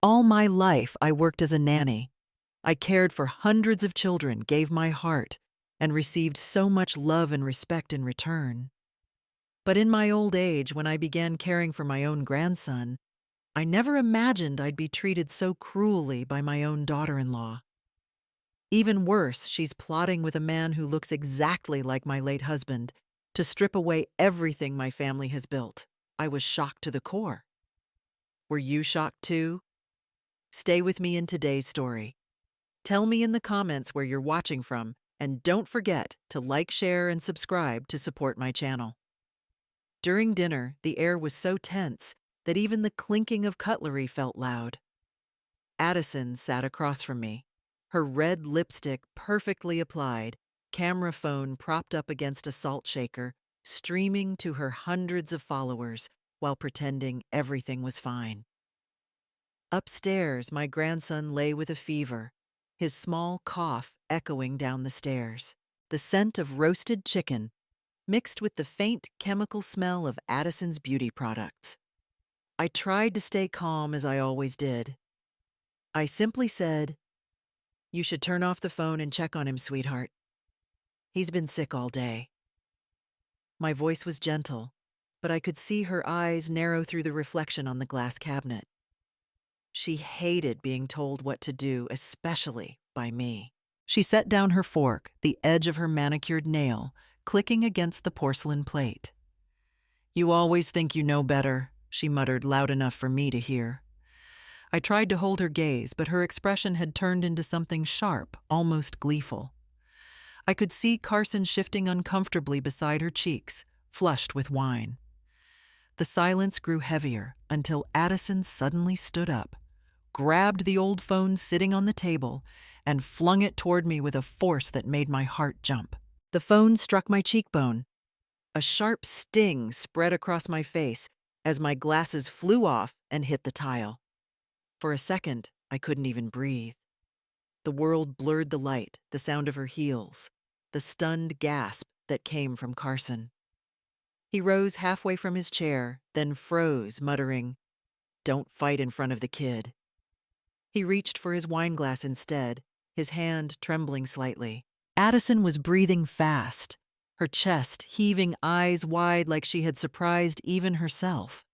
All my life, I worked as a nanny. I cared for hundreds of children, gave my heart, and received so much love and respect in return. But in my old age, when I began caring for my own grandson, I never imagined I'd be treated so cruelly by my own daughter-in-law. Even worse, she's plotting with a man who looks exactly like my late husband to strip away everything my family has built. I was shocked to the core. Were you shocked too? Stay with me in today's story. Tell me in the comments where you're watching from, and don't forget to like, share, and subscribe to support my channel. During dinner, the air was so tense that even the clinking of cutlery felt loud. Addison sat across from me, her red lipstick perfectly applied, camera phone propped up against a salt shaker, streaming to her hundreds of followers while pretending everything was fine. Upstairs, my grandson lay with a fever, his small cough echoing down the stairs. The scent of roasted chicken mixed with the faint chemical smell of Addison's beauty products. I tried to stay calm as I always did. I simply said, "You should turn off the phone and check on him, sweetheart. He's been sick all day." My voice was gentle, but I could see her eyes narrow through the reflection on the glass cabinet. She hated being told what to do, especially by me. She set down her fork, the edge of her manicured nail clicking against the porcelain plate. "You always think you know better," she muttered loud enough for me to hear. I tried to hold her gaze, but her expression had turned into something sharp, almost gleeful. I could see Carson shifting uncomfortably beside her cheeks, flushed with wine. The silence grew heavier until Addison suddenly stood up, grabbed the old phone sitting on the table, and flung it toward me with a force that made my heart jump. The phone struck my cheekbone. A sharp sting spread across my face as my glasses flew off and hit the tile. For a second, I couldn't even breathe. The world blurred the light, the sound of her heels, the stunned gasp that came from Carson. He rose halfway from his chair, then froze, muttering, "Don't fight in front of the kid." He reached for his wineglass instead, his hand trembling slightly. Addison was breathing fast, her chest heaving, eyes wide like she had surprised even herself.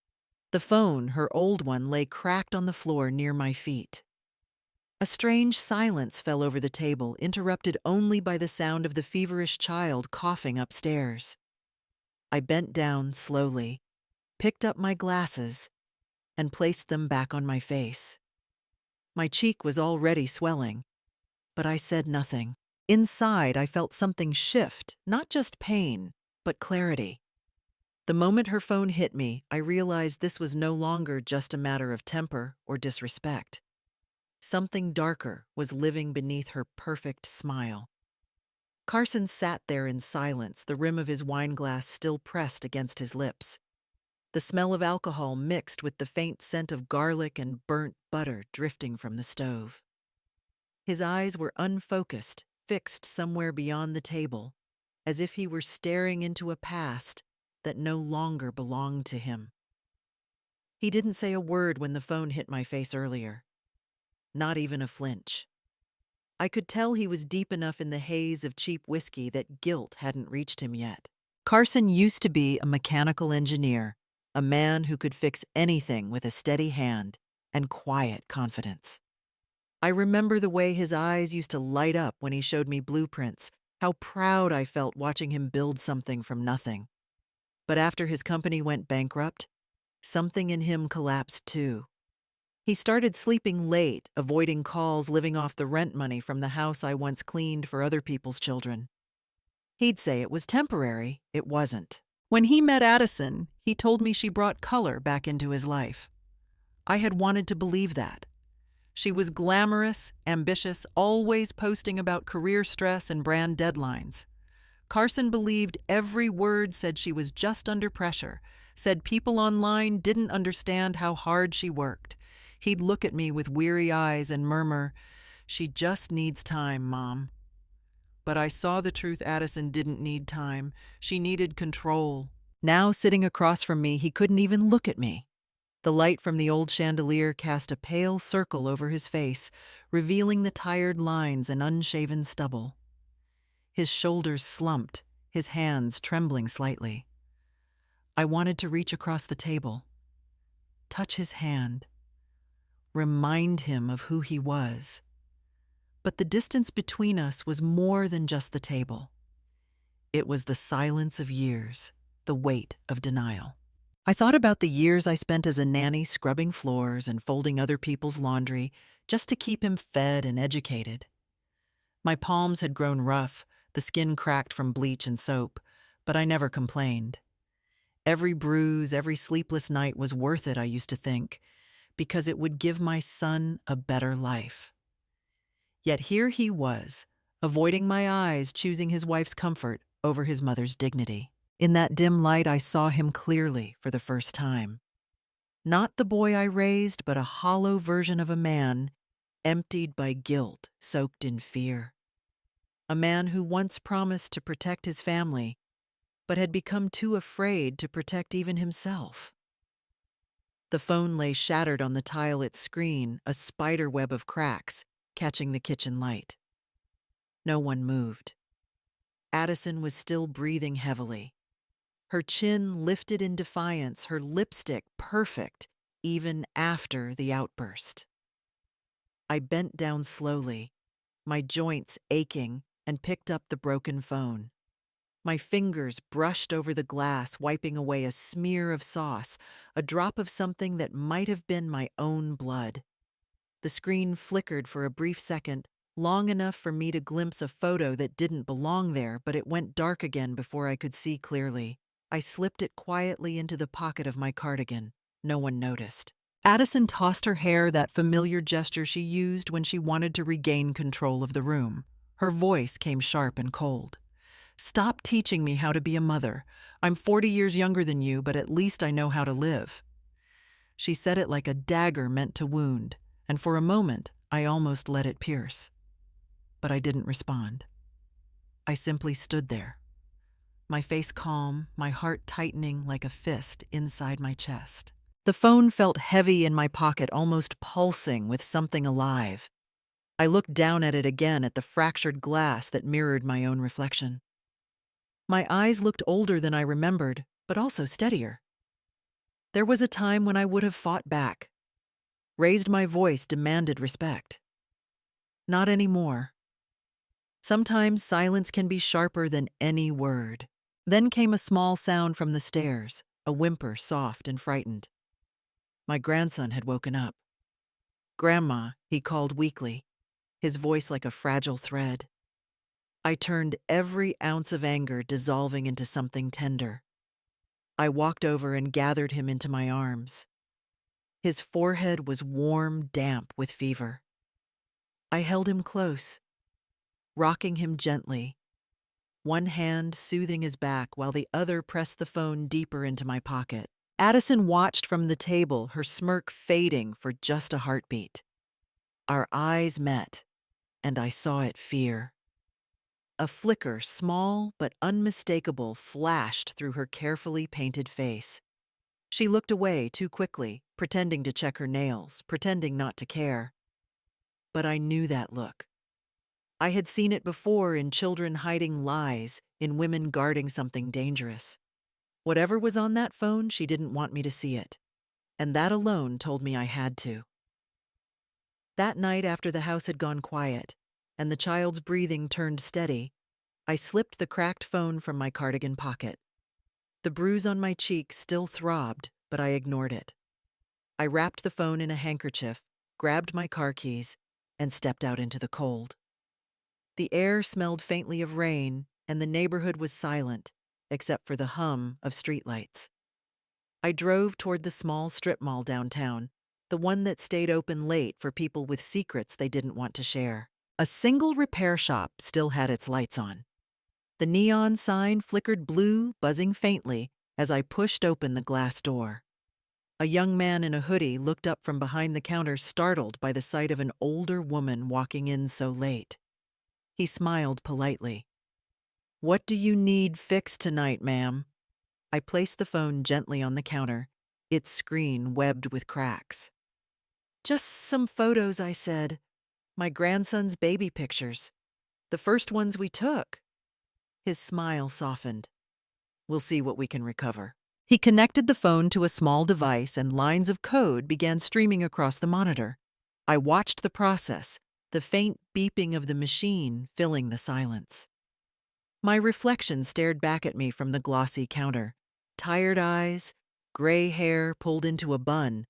The phone, her old one, lay cracked on the floor near my feet. A strange silence fell over the table, interrupted only by the sound of the feverish child coughing upstairs. I bent down slowly, picked up my glasses, and placed them back on my face. My cheek was already swelling, but I said nothing. Inside, I felt something shift, not just pain, but clarity. The moment her phone hit me, I realized this was no longer just a matter of temper or disrespect. Something darker was living beneath her perfect smile. Carson sat there in silence, the rim of his wineglass still pressed against his lips. The smell of alcohol mixed with the faint scent of garlic and burnt butter drifting from the stove. His eyes were unfocused, fixed somewhere beyond the table, as if he were staring into a past that no longer belonged to him. He didn't say a word when the phone hit my face earlier. Not even a flinch. I could tell he was deep enough in the haze of cheap whiskey that guilt hadn't reached him yet. Carson used to be a mechanical engineer, a man who could fix anything with a steady hand and quiet confidence. I remember the way his eyes used to light up when he showed me blueprints, how proud I felt watching him build something from nothing. But after his company went bankrupt, something in him collapsed too. He started sleeping late, avoiding calls, living off the rent money from the house I once cleaned for other people's children. He'd say it was temporary. It wasn't. When he met Addison, he told me she brought color back into his life. I had wanted to believe that. She was glamorous, ambitious, always posting about career stress and brand deadlines. Carson believed every word, said she was just under pressure, said people online didn't understand how hard she worked. He'd look at me with weary eyes and murmur, "She just needs time, Mom." But I saw the truth. Addison didn't need time. She needed control. Now, sitting across from me, he couldn't even look at me. The light from the old chandelier cast a pale circle over his face, revealing the tired lines and unshaven stubble. His shoulders slumped, his hands trembling slightly. I wanted to reach across the table, touch his hand, remind him of who he was. But the distance between us was more than just the table. It was the silence of years, the weight of denial. I thought about the years I spent as a nanny scrubbing floors and folding other people's laundry just to keep him fed and educated. My palms had grown rough, the skin cracked from bleach and soap, but I never complained. Every bruise, every sleepless night was worth it, I used to think, because it would give my son a better life. Yet here he was, avoiding my eyes, choosing his wife's comfort over his mother's dignity. In that dim light, I saw him clearly for the first time. Not the boy I raised, but a hollow version of a man, emptied by guilt, soaked in fear. A man who once promised to protect his family, but had become too afraid to protect even himself. The phone lay shattered on the tile its screen, a spider web of cracks, catching the kitchen light. No one moved. Addison was still breathing heavily. Her chin lifted in defiance, her lipstick perfect, even after the outburst. I bent down slowly, my joints aching, and picked up the broken phone. My fingers brushed over the glass, wiping away a smear of sauce, a drop of something that might have been my own blood. The screen flickered for a brief second, long enough for me to glimpse a photo that didn't belong there, but it went dark again before I could see clearly. I slipped it quietly into the pocket of my cardigan. No one noticed. Addison tossed her hair, that familiar gesture she used when she wanted to regain control of the room. Her voice came sharp and cold. "Stop teaching me how to be a mother. I'm 40 years younger than you, but at least I know how to live." She said it like a dagger meant to wound, and for a moment, I almost let it pierce. But I didn't respond. I simply stood there, my face calm, my heart tightening like a fist inside my chest. The phone felt heavy in my pocket, almost pulsing with something alive. I looked down at it again, at the fractured glass that mirrored my own reflection. My eyes looked older than I remembered, but also steadier. There was a time when I would have fought back, raised my voice, demanded respect. Not anymore. Sometimes silence can be sharper than any word. Then came a small sound from the stairs, a whimper, soft and frightened. My grandson had woken up. "Grandma," he called weakly, his voice like a fragile thread. I turned, every ounce of anger dissolving into something tender. I walked over and gathered him into my arms. His forehead was warm, damp with fever. I held him close, rocking him gently, one hand soothing his back while the other pressed the phone deeper into my pocket. Addison watched from the table, her smirk fading for just a heartbeat. Our eyes met, and I saw it, fear. A flicker, small but unmistakable, flashed through her carefully painted face. She looked away too quickly, pretending to check her nails, pretending not to care. But I knew that look. I had seen it before, in children hiding lies, in women guarding something dangerous. Whatever was on that phone, she didn't want me to see it. And that alone told me I had to. That night, after the house had gone quiet, and the child's breathing turned steady, I slipped the cracked phone from my cardigan pocket. The bruise on my cheek still throbbed, but I ignored it. I wrapped the phone in a handkerchief, grabbed my car keys, and stepped out into the cold. The air smelled faintly of rain, and the neighborhood was silent, except for the hum of streetlights. I drove toward the small strip mall downtown, the one that stayed open late for people with secrets they didn't want to share. A single repair shop still had its lights on. The neon sign flickered blue, buzzing faintly as I pushed open the glass door. A young man in a hoodie looked up from behind the counter, startled by the sight of an older woman walking in so late. He smiled politely. "What do you need fixed tonight, ma'am?" I placed the phone gently on the counter, its screen webbed with cracks. "Just some photos," I said. "My grandson's baby pictures. The first ones we took." His smile softened. "We'll see what we can recover." He connected the phone to a small device and lines of code began streaming across the monitor. I watched the process, the faint beeping of the machine filling the silence. My reflection stared back at me from the glossy counter. Tired eyes, gray hair pulled into a bun,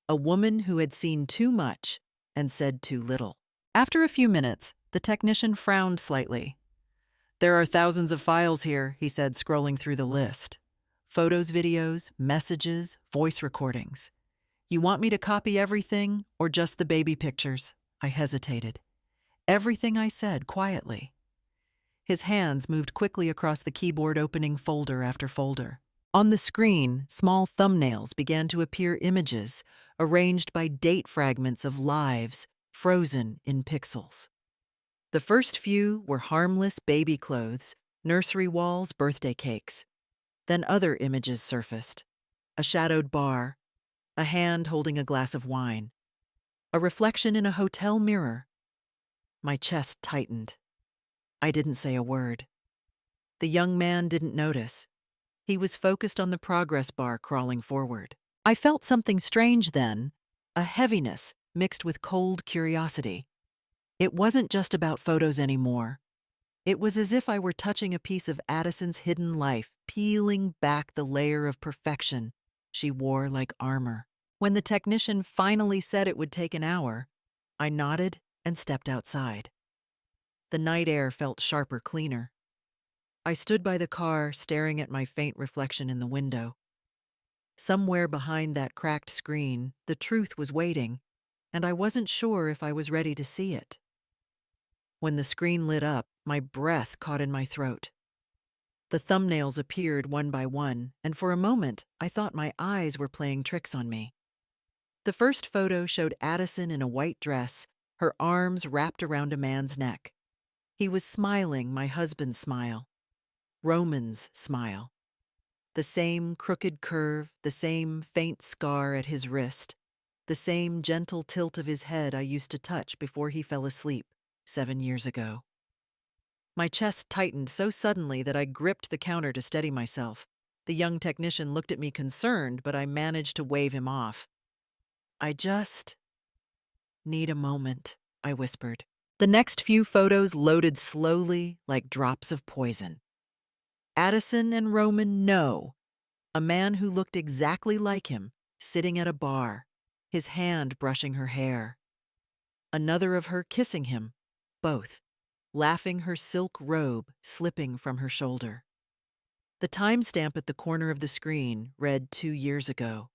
a woman who had seen too much and said too little. After a few minutes, the technician frowned slightly. "There are thousands of files here," he said, scrolling through the list. "Photos, videos, messages, voice recordings. You want me to copy everything or just the baby pictures?" I hesitated. "Everything," I said quietly. His hands moved quickly across the keyboard, opening folder after folder. On the screen, small thumbnails began to appear, images arranged by date fragments of lives frozen in pixels. The first few were harmless baby clothes, nursery walls, birthday cakes. Then other images surfaced. A shadowed bar, a hand holding a glass of wine, a reflection in a hotel mirror. My chest tightened. I didn't say a word. The young man didn't notice. He was focused on the progress bar crawling forward. I felt something strange then, a heaviness mixed with cold curiosity. It wasn't just about photos anymore. It was as if I were touching a piece of Addison's hidden life, peeling back the layer of perfection she wore like armor. When the technician finally said it would take an hour, I nodded and stepped outside. The night air felt sharper, cleaner. I stood by the car, staring at my faint reflection in the window. Somewhere behind that cracked screen, the truth was waiting, and I wasn't sure if I was ready to see it. When the screen lit up, my breath caught in my throat. The thumbnails appeared one by one, and for a moment, I thought my eyes were playing tricks on me. The first photo showed Addison in a white dress, her arms wrapped around a man's neck. He was smiling my husband's smile, Roman's smile. The same crooked curve, the same faint scar at his wrist, the same gentle tilt of his head I used to touch before he fell asleep 7 years ago. My chest tightened so suddenly that I gripped the counter to steady myself. The young technician looked at me concerned, but I managed to wave him off. "I just need a moment," I whispered. The next few photos loaded slowly like drops of poison. Addison and Roman, no. A man who looked exactly like him, sitting at a bar, his hand brushing her hair. Another of her kissing him, both, laughing, her silk robe slipping from her shoulder. The timestamp at the corner of the screen read 2 years ago.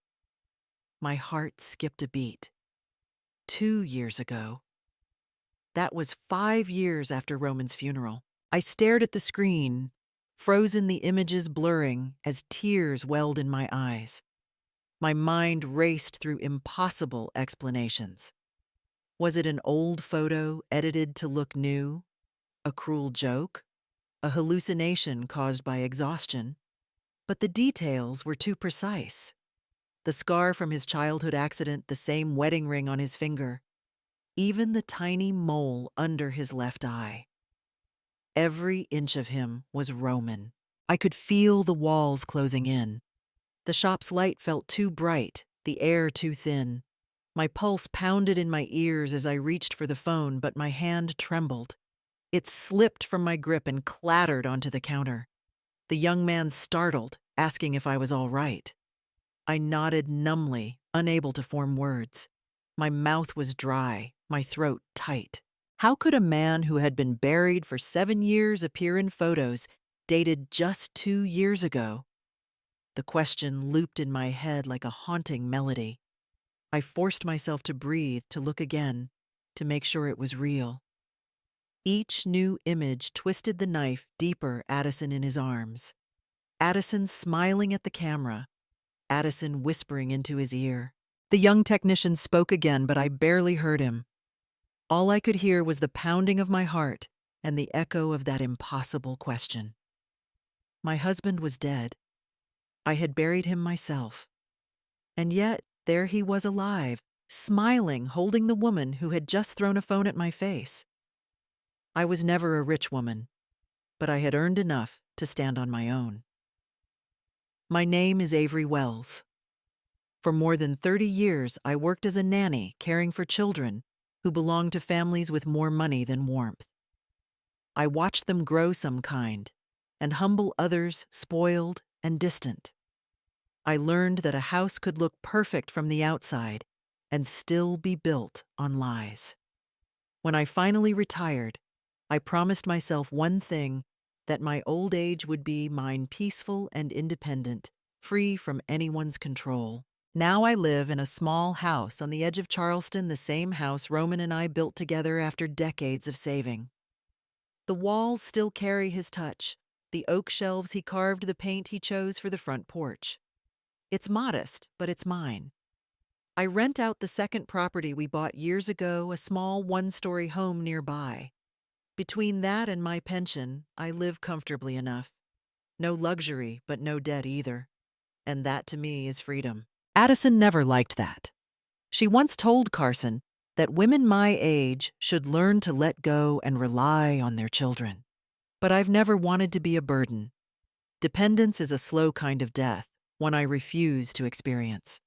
My heart skipped a beat. 2 years ago. That was 5 years after Roman's funeral. I stared at the screen, frozen, the images blurring as tears welled in my eyes. My mind raced through impossible explanations. Was it an old photo edited to look new? A cruel joke? A hallucination caused by exhaustion? But the details were too precise. The scar from his childhood accident, the same wedding ring on his finger, even the tiny mole under his left eye. Every inch of him was Roman. I could feel the walls closing in. The shop's light felt too bright, the air too thin. My pulse pounded in my ears as I reached for the phone, but my hand trembled. It slipped from my grip and clattered onto the counter. The young man startled, asking if I was all right. I nodded numbly, unable to form words. My mouth was dry, my throat tight. How could a man who had been buried for 7 years appear in photos dated just 2 years ago? The question looped in my head like a haunting melody. I forced myself to breathe, to look again, to make sure it was real. Each new image twisted the knife deeper, Addison in his arms. Addison smiling at the camera. Addison whispering into his ear. The young technician spoke again, but I barely heard him. All I could hear was the pounding of my heart and the echo of that impossible question. My husband was dead. I had buried him myself. And yet, there he was alive, smiling, holding the woman who had just thrown a phone at my face. I was never a rich woman, but I had earned enough to stand on my own. My name is Avery Wells. For more than 30 years, I worked as a nanny caring for children who belonged to families with more money than warmth. I watched them grow some kind and humble others spoiled and distant. I learned that a house could look perfect from the outside and still be built on lies. When I finally retired, I promised myself one thing, that my old age would be mine peaceful and independent, free from anyone's control. Now I live in a small house on the edge of Charleston, the same house Roman and I built together after decades of saving. The walls still carry his touch, the oak shelves he carved, the paint he chose for the front porch. It's modest, but it's mine. I rent out the second property we bought years ago, a small one-story home nearby. Between that and my pension, I live comfortably enough. No luxury, but no debt either. And that to me is freedom. Addison never liked that. She once told Carson that women my age should learn to let go and rely on their children. But I've never wanted to be a burden. Dependence is a slow kind of death, one I refuse to experience.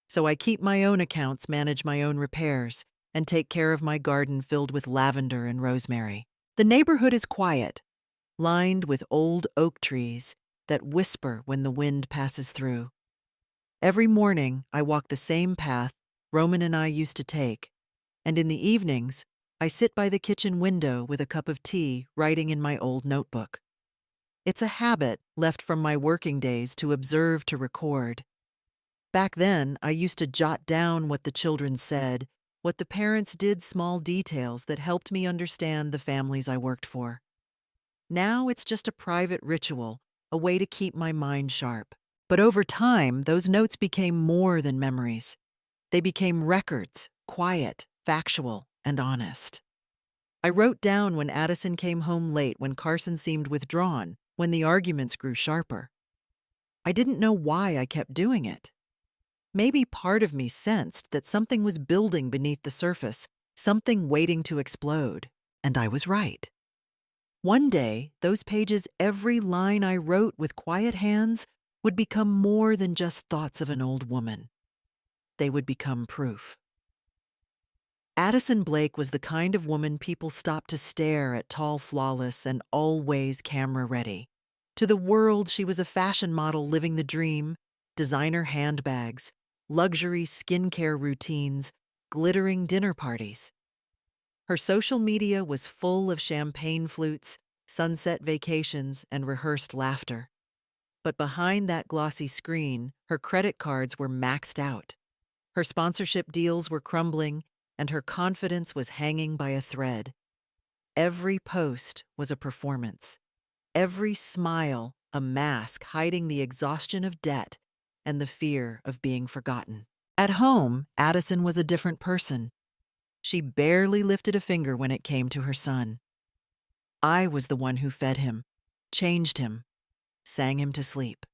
So I keep my own accounts, manage my own repairs, and take care of my garden filled with lavender and rosemary. The neighborhood is quiet, lined with old oak trees that whisper when the wind passes through. Every morning, I walk the same path Roman and I used to take, and in the evenings, I sit by the kitchen window with a cup of tea, writing in my old notebook. It's a habit left from my working days to observe, to record. Back then, I used to jot down what the children said, what the parents did, small details that helped me understand the families I worked for. Now it's just a private ritual, a way to keep my mind sharp. But over time, those notes became more than memories. They became records, quiet, factual, and honest. I wrote down when Addison came home late, when Carson seemed withdrawn, when the arguments grew sharper. I didn't know why I kept doing it. Maybe part of me sensed that something was building beneath the surface, something waiting to explode, and I was right. One day, those pages, every line I wrote with quiet hands, would become more than just thoughts of an old woman. They would become proof. Addison Blake was the kind of woman people stopped to stare at, tall, flawless, and always camera-ready. To the world, she was a fashion model living the dream, designer handbags, luxury skincare routines, glittering dinner parties. Her social media was full of champagne flutes, sunset vacations, and rehearsed laughter. But behind that glossy screen, her credit cards were maxed out. Her sponsorship deals were crumbling, and her confidence was hanging by a thread. Every post was a performance. Every smile a mask hiding the exhaustion of debt and the fear of being forgotten. At home, Addison was a different person. She barely lifted a finger when it came to her son. I was the one who fed him, changed him, sang him to sleep.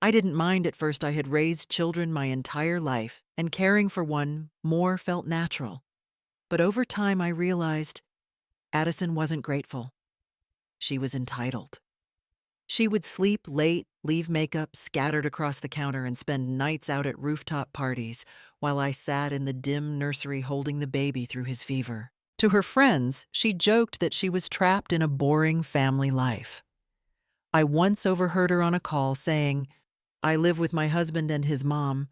I didn't mind at first. I had raised children my entire life, and caring for one more felt natural. But over time I realized Addison wasn't grateful. She was entitled. She would sleep late, leave makeup scattered across the counter, and spend nights out at rooftop parties while I sat in the dim nursery holding the baby through his fever. To her friends, she joked that she was trapped in a boring family life. I once overheard her on a call saying, "I live with my husband and his mom,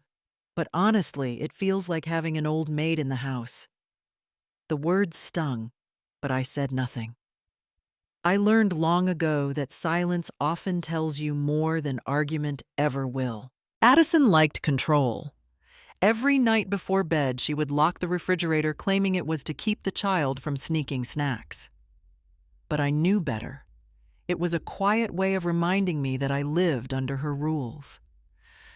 but honestly, it feels like having an old maid in the house." The words stung, but I said nothing. I learned long ago that silence often tells you more than argument ever will. Addison liked control. Every night before bed, she would lock the refrigerator, claiming it was to keep the child from sneaking snacks. But I knew better. It was a quiet way of reminding me that I lived under her rules.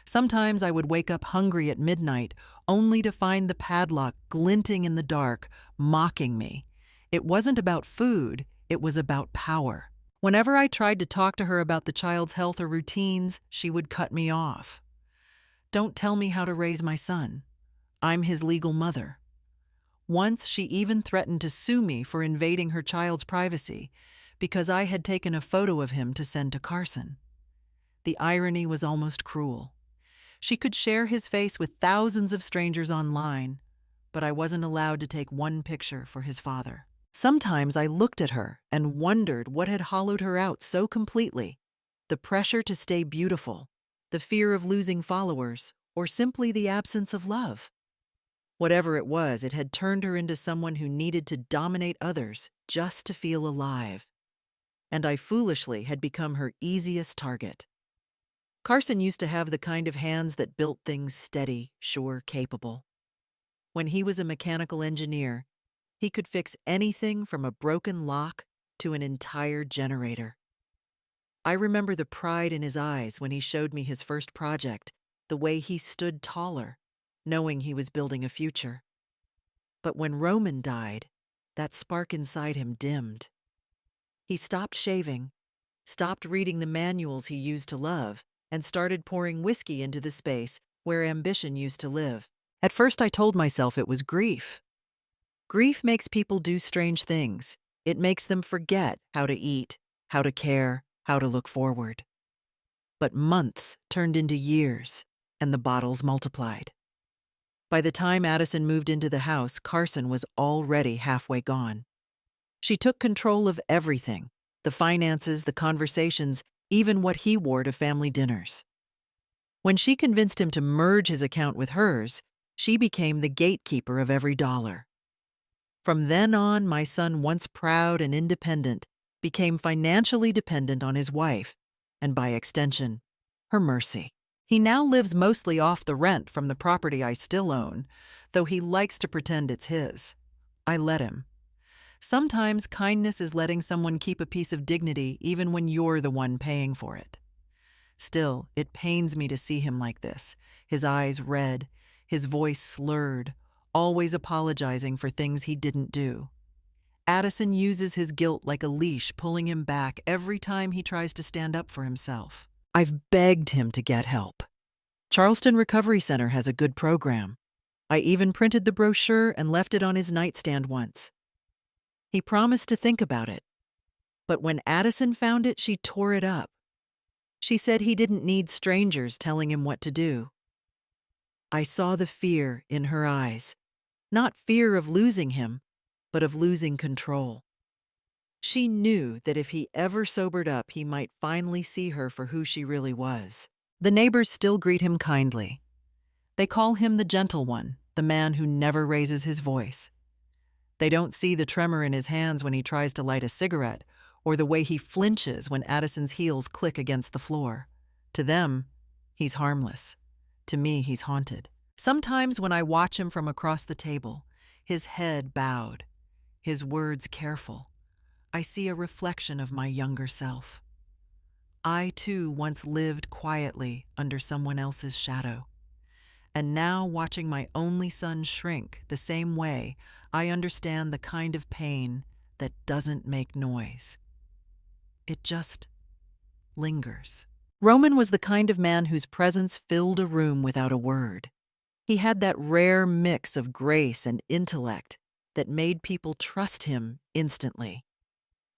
Sometimes I would wake up hungry at midnight, only to find the padlock glinting in the dark, mocking me. It wasn't about food, it was about power. Whenever I tried to talk to her about the child's health or routines, she would cut me off. Don't tell me how to raise my son. I'm his legal mother. Once she even threatened to sue me for invading her child's privacy because I had taken a photo of him to send to Carson. The irony was almost cruel. She could share his face with thousands of strangers online, but I wasn't allowed to take one picture for his father. Sometimes I looked at her and wondered what had hollowed her out so completely. The pressure to stay beautiful, the fear of losing followers, or simply the absence of love. Whatever it was, it had turned her into someone who needed to dominate others just to feel alive. And I foolishly had become her easiest target. Carson used to have the kind of hands that built things steady, sure, capable. When he was a mechanical engineer, he could fix anything from a broken lock to an entire generator. I remember the pride in his eyes when he showed me his first project, the way he stood taller, knowing he was building a future. But when Roman died, that spark inside him dimmed. He stopped shaving, stopped reading the manuals he used to love, and started pouring whiskey into the space where ambition used to live. At first I told myself it was grief. Grief makes people do strange things. It makes them forget how to eat, how to care, how to look forward. But months turned into years, and the bottles multiplied. By the time Addison moved into the house, Carson was already halfway gone. She took control of everything, the finances, the conversations, even what he wore to family dinners. When she convinced him to merge his account with hers, she became the gatekeeper of every dollar. From then on, my son, once proud and independent, became financially dependent on his wife, and by extension, her mercy. He now lives mostly off the rent from the property I still own, though he likes to pretend it's his. I let him. Sometimes kindness is letting someone keep a piece of dignity even when you're the one paying for it. Still, it pains me to see him like this, his eyes red, his voice slurred, always apologizing for things he didn't do. Addison uses his guilt like a leash, pulling him back every time he tries to stand up for himself. I've begged him to get help. Charleston Recovery Center has a good program. I even printed the brochure and left it on his nightstand once. He promised to think about it, but when Addison found it, she tore it up. She said he didn't need strangers telling him what to do. I saw the fear in her eyes, not fear of losing him, but of losing control. She knew that if he ever sobered up, he might finally see her for who she really was. The neighbors still greet him kindly. They call him the gentle one, the man who never raises his voice. They don't see the tremor in his hands when he tries to light a cigarette, or the way he flinches when Addison's heels click against the floor. To them, he's harmless. To me, he's haunted. Sometimes when I watch him from across the table, his head bowed, his words careful, I see a reflection of my younger self. I, too, once lived quietly under someone else's shadow. And now, watching my only son shrink the same way, I understand the kind of pain that doesn't make noise. It just lingers. Roman was the kind of man whose presence filled a room without a word. He had that rare mix of grace and intellect that made people trust him instantly.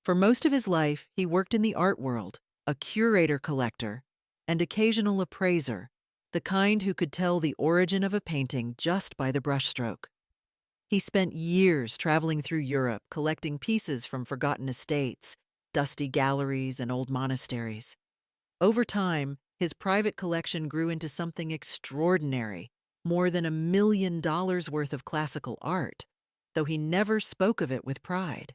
For most of his life, he worked in the art world, a curator-collector, and occasional appraiser, the kind who could tell the origin of a painting just by the brushstroke. He spent years traveling through Europe, collecting pieces from forgotten estates, dusty galleries, and old monasteries. Over time, his private collection grew into something extraordinary, more than $1 million worth of classical art, though he never spoke of it with pride.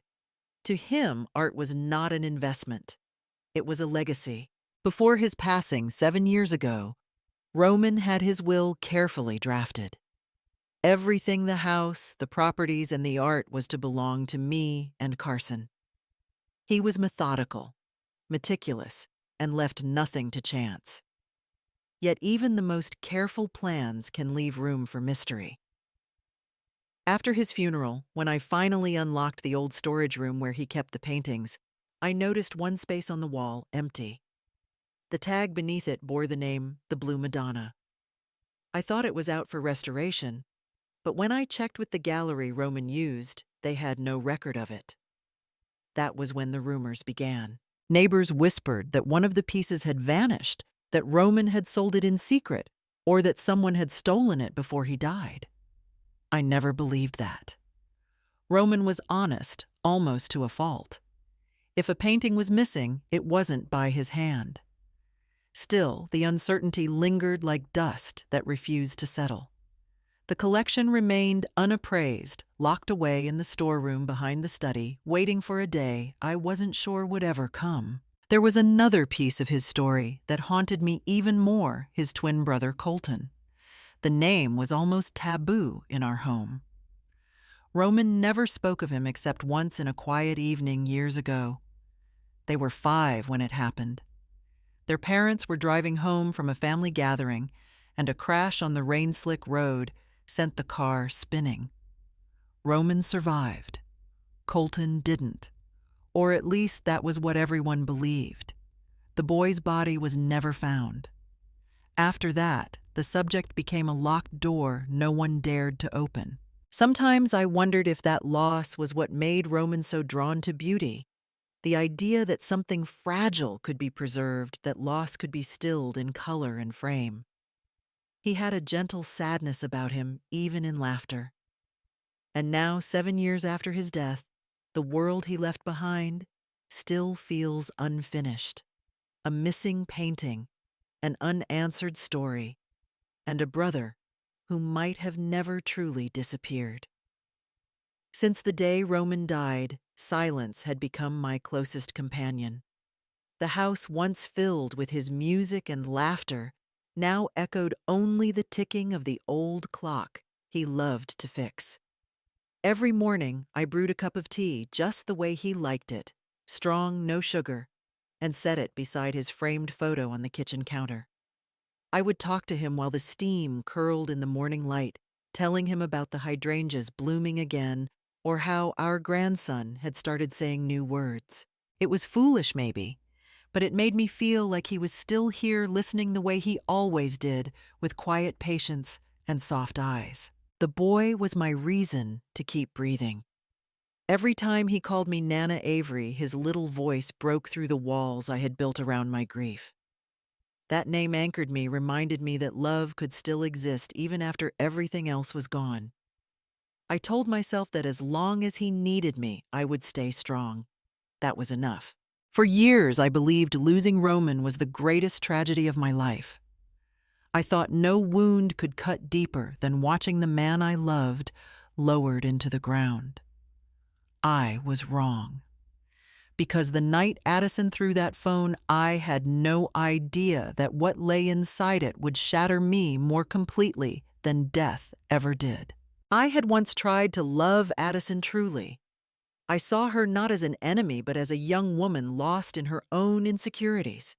To him, art was not an investment. It was a legacy. Before his passing 7 years ago, Roman had his will carefully drafted. Everything, the house, the properties, and the art, was to belong to me and Carson. He was methodical, meticulous, and left nothing to chance. Yet even the most careful plans can leave room for mystery. After his funeral, when I finally unlocked the old storage room where he kept the paintings, I noticed one space on the wall empty. The tag beneath it bore the name, The Blue Madonna. I thought it was out for restoration, but when I checked with the gallery Roman used, they had no record of it. That was when the rumors began. Neighbors whispered that one of the pieces had vanished, that Roman had sold it in secret, or that someone had stolen it before he died. I never believed that. Roman was honest, almost to a fault. If a painting was missing, it wasn't by his hand. Still, the uncertainty lingered like dust that refused to settle. The collection remained unappraised, locked away in the storeroom behind the study, waiting for a day I wasn't sure would ever come. There was another piece of his story that haunted me even more, his twin brother Colton. The name was almost taboo in our home. Roman never spoke of him except once in a quiet evening years ago. They were 5 when it happened. Their parents were driving home from a family gathering, and a crash on the rain-slick road sent the car spinning. Roman survived. Colton didn't. Or at least that was what everyone believed. The boy's body was never found. After that, the subject became a locked door no one dared to open. Sometimes I wondered if that loss was what made Roman so drawn to beauty. The idea that something fragile could be preserved, that loss could be stilled in color and frame. He had a gentle sadness about him, even in laughter. And now, 7 years after his death, the world he left behind still feels unfinished. A missing painting, an unanswered story, and a brother who might have never truly disappeared. Since the day Roman died, silence had become my closest companion. The house once filled with his music and laughter now echoed only the ticking of the old clock he loved to fix. Every morning I brewed a cup of tea just the way he liked it, strong, no sugar, and set it beside his framed photo on the kitchen counter. I would talk to him while the steam curled in the morning light, telling him about the hydrangeas blooming again or how our grandson had started saying new words. It was foolish, maybe, but it made me feel like he was still here listening the way he always did, with quiet patience and soft eyes. The boy was my reason to keep breathing. Every time he called me Nana Avery, his little voice broke through the walls I had built around my grief. That name anchored me, reminded me that love could still exist even after everything else was gone. I told myself that as long as he needed me, I would stay strong. That was enough. For years, I believed losing Roman was the greatest tragedy of my life. I thought no wound could cut deeper than watching the man I loved lowered into the ground. I was wrong. Because the night Addison threw that phone, I had no idea that what lay inside it would shatter me more completely than death ever did. I had once tried to love Addison truly. I saw her not as an enemy, but as a young woman lost in her own insecurities.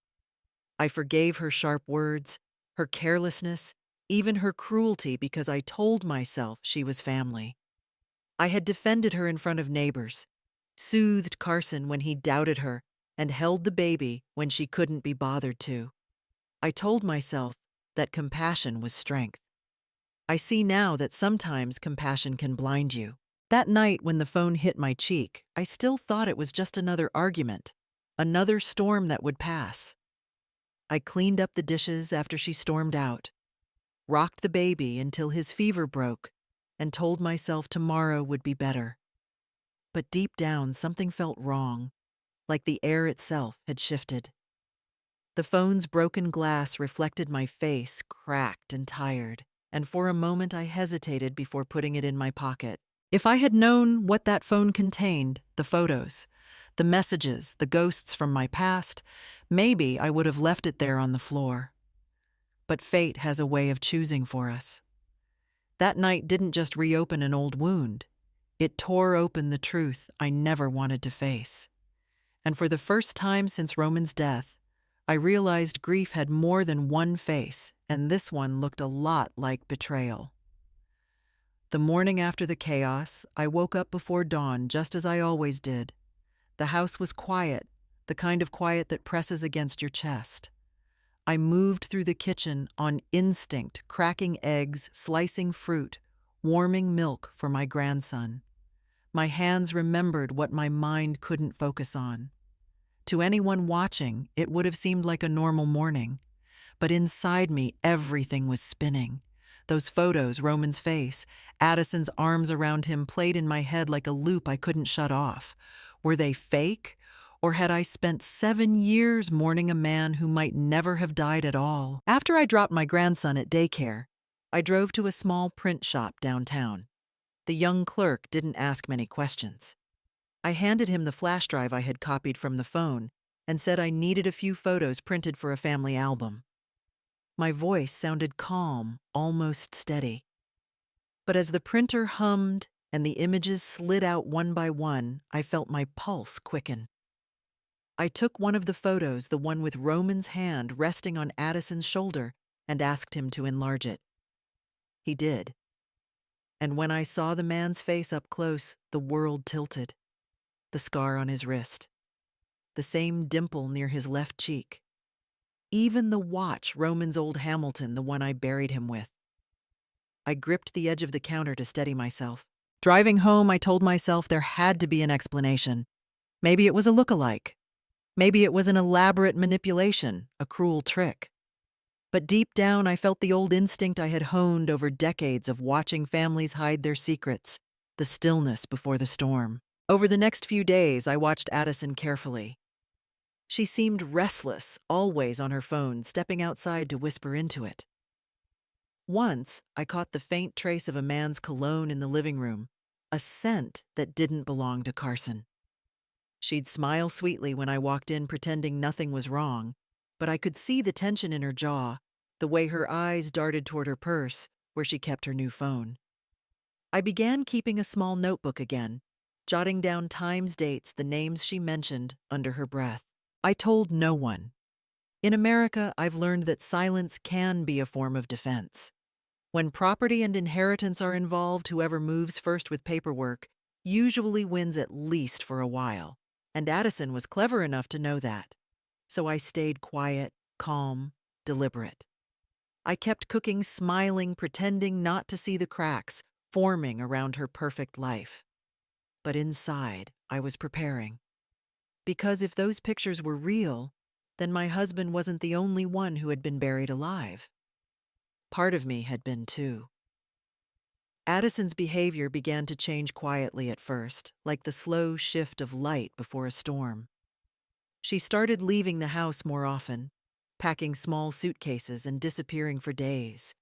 I forgave her sharp words, her carelessness, even her cruelty, because I told myself she was family. I had defended her in front of neighbors, soothed Carson when he doubted her, and held the baby when she couldn't be bothered to. I told myself that compassion was strength. I see now that sometimes compassion can blind you. That night when the phone hit my cheek, I still thought it was just another argument, another storm that would pass. I cleaned up the dishes after she stormed out, rocked the baby until his fever broke, and told myself tomorrow would be better. But deep down, something felt wrong, like the air itself had shifted. The phone's broken glass reflected my face, cracked and tired, and for a moment I hesitated before putting it in my pocket. If I had known what that phone contained, the photos, the messages, the ghosts from my past, maybe I would have left it there on the floor. But fate has a way of choosing for us. That night didn't just reopen an old wound. It tore open the truth I never wanted to face. And for the first time since Roman's death, I realized grief had more than one face, and this one looked a lot like betrayal. The morning after the chaos, I woke up before dawn just as I always did. The house was quiet, the kind of quiet that presses against your chest. I moved through the kitchen on instinct, cracking eggs, slicing fruit, warming milk for my grandson. My hands remembered what my mind couldn't focus on. To anyone watching, it would have seemed like a normal morning. But inside me, everything was spinning. Those photos, Roman's face, Addison's arms around him played in my head like a loop I couldn't shut off. Were they fake? Or had I spent 7 years mourning a man who might never have died at all? After I dropped my grandson at daycare, I drove to a small print shop downtown. The young clerk didn't ask many questions. I handed him the flash drive I had copied from the phone and said I needed a few photos printed for a family album. My voice sounded calm, almost steady. But as the printer hummed and the images slid out one by one, I felt my pulse quicken. I took one of the photos, the one with Roman's hand resting on Addison's shoulder, and asked him to enlarge it. He did. And when I saw the man's face up close, the world tilted. The scar on his wrist, the same dimple near his left cheek. Even the watch, Roman's old Hamilton, the one I buried him with. I gripped the edge of the counter to steady myself. Driving home, I told myself there had to be an explanation. Maybe it was a look-alike. Maybe it was an elaborate manipulation, a cruel trick. But deep down, I felt the old instinct I had honed over decades of watching families hide their secrets, the stillness before the storm. Over the next few days, I watched Addison carefully. She seemed restless, always on her phone, stepping outside to whisper into it. Once, I caught the faint trace of a man's cologne in the living room, a scent that didn't belong to Carson. She'd smile sweetly when I walked in, pretending nothing was wrong, but I could see the tension in her jaw, the way her eyes darted toward her purse, where she kept her new phone. I began keeping a small notebook again, jotting down times, dates, the names she mentioned under her breath. I told no one. In America, I've learned that silence can be a form of defense. When property and inheritance are involved, whoever moves first with paperwork usually wins at least for a while. And Addison was clever enough to know that. So I stayed quiet, calm, deliberate. I kept cooking, smiling, pretending not to see the cracks forming around her perfect life. But inside, I was preparing. Because if those pictures were real, then my husband wasn't the only one who had been buried alive. Part of me had been too. Addison's behavior began to change quietly at first, like the slow shift of light before a storm. She started leaving the house more often, packing small suitcases and disappearing for days.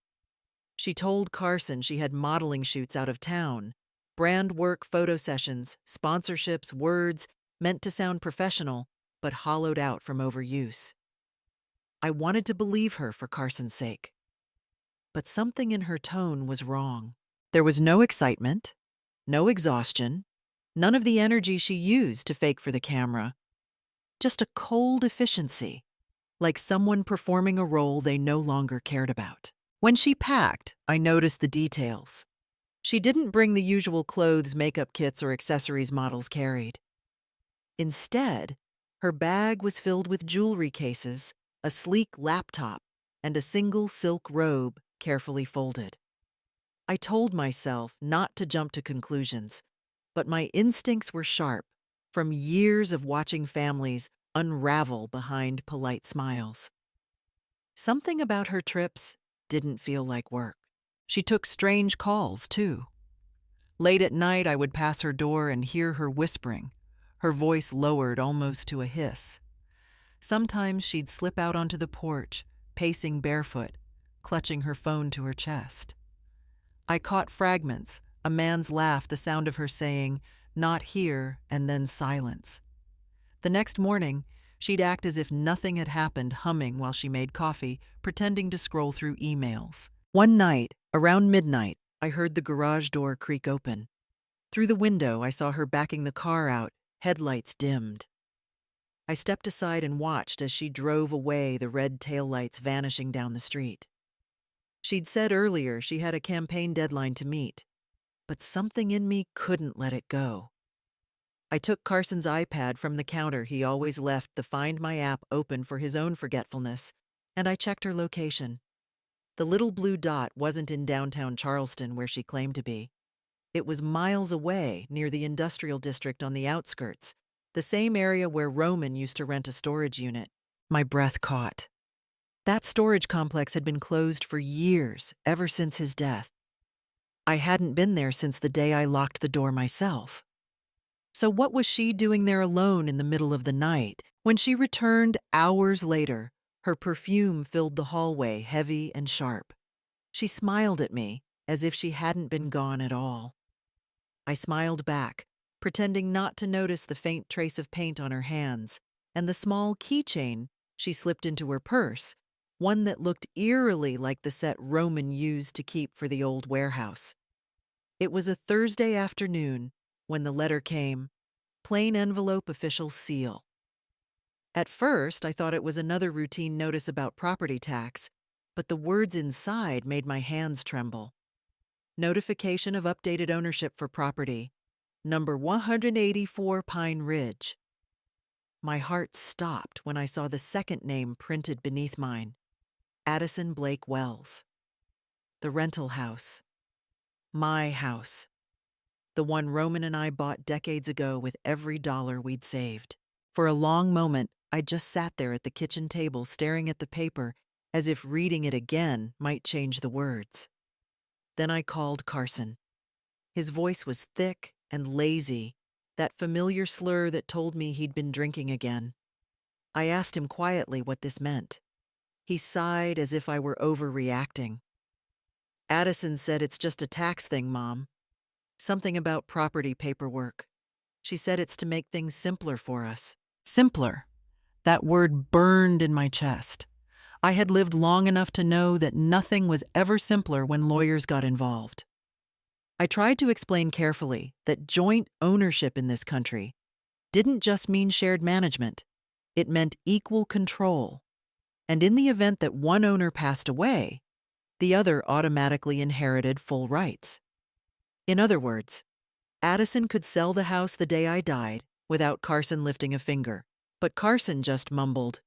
She told Carson she had modeling shoots out of town, brand work, photo sessions, sponsorships, words meant to sound professional, but hollowed out from overuse. I wanted to believe her for Carson's sake. But something in her tone was wrong. There was no excitement, no exhaustion, none of the energy she used to fake for the camera. Just a cold efficiency, like someone performing a role they no longer cared about. When she packed, I noticed the details. She didn't bring the usual clothes, makeup kits, or accessories models carried. Instead, her bag was filled with jewelry cases, a sleek laptop, and a single silk robe carefully folded. I told myself not to jump to conclusions, but my instincts were sharp from years of watching families unravel behind polite smiles. Something about her trips didn't feel like work. She took strange calls, too. Late at night, I would pass her door and hear her whispering, her voice lowered almost to a hiss. Sometimes she'd slip out onto the porch, pacing barefoot, clutching her phone to her chest. I caught fragments, a man's laugh, the sound of her saying, "Not here," and then silence. The next morning, she'd act as if nothing had happened, humming while she made coffee, pretending to scroll through emails. One night, around midnight, I heard the garage door creak open. Through the window, I saw her backing the car out, headlights dimmed. I stepped aside and watched as she drove away, the red taillights vanishing down the street. She'd said earlier she had a campaign deadline to meet, but something in me couldn't let it go. I took Carson's iPad from the counter. He always left the Find My app open for his own forgetfulness, and I checked her location. The little blue dot wasn't in downtown Charleston where she claimed to be. It was miles away near the industrial district on the outskirts, the same area where Roman used to rent a storage unit. My breath caught. That storage complex had been closed for years, ever since his death. I hadn't been there since the day I locked the door myself. So what was she doing there alone in the middle of the night? When she returned hours later, her perfume filled the hallway, heavy and sharp. She smiled at me, as if she hadn't been gone at all. I smiled back, pretending not to notice the faint trace of paint on her hands and the small keychain she slipped into her purse, one that looked eerily like the set Roman used to keep for the old warehouse. It was a Thursday afternoon when the letter came, plain envelope, official seal. At first, I thought it was another routine notice about property tax, but the words inside made my hands tremble. Notification of updated ownership for property, number 184 Pine Ridge. My heart stopped when I saw the second name printed beneath mine, Addison Blake Wells. The rental house. My house. The one Roman and I bought decades ago with every dollar we'd saved. For a long moment, I just sat there at the kitchen table staring at the paper as if reading it again might change the words. Then I called Carson. His voice was thick and lazy, that familiar slur that told me he'd been drinking again. I asked him quietly what this meant. He sighed as if I were overreacting. Addison said it's just a tax thing, Mom. Something about property paperwork. She said it's to make things simpler for us. Simpler. That word burned in my chest. I had lived long enough to know that nothing was ever simpler when lawyers got involved. I tried to explain carefully that joint ownership in this country didn't just mean shared management. It meant equal control. And in the event that one owner passed away, the other automatically inherited full rights. In other words, Addison could sell the house the day I died without Carson lifting a finger. But Carson just mumbled,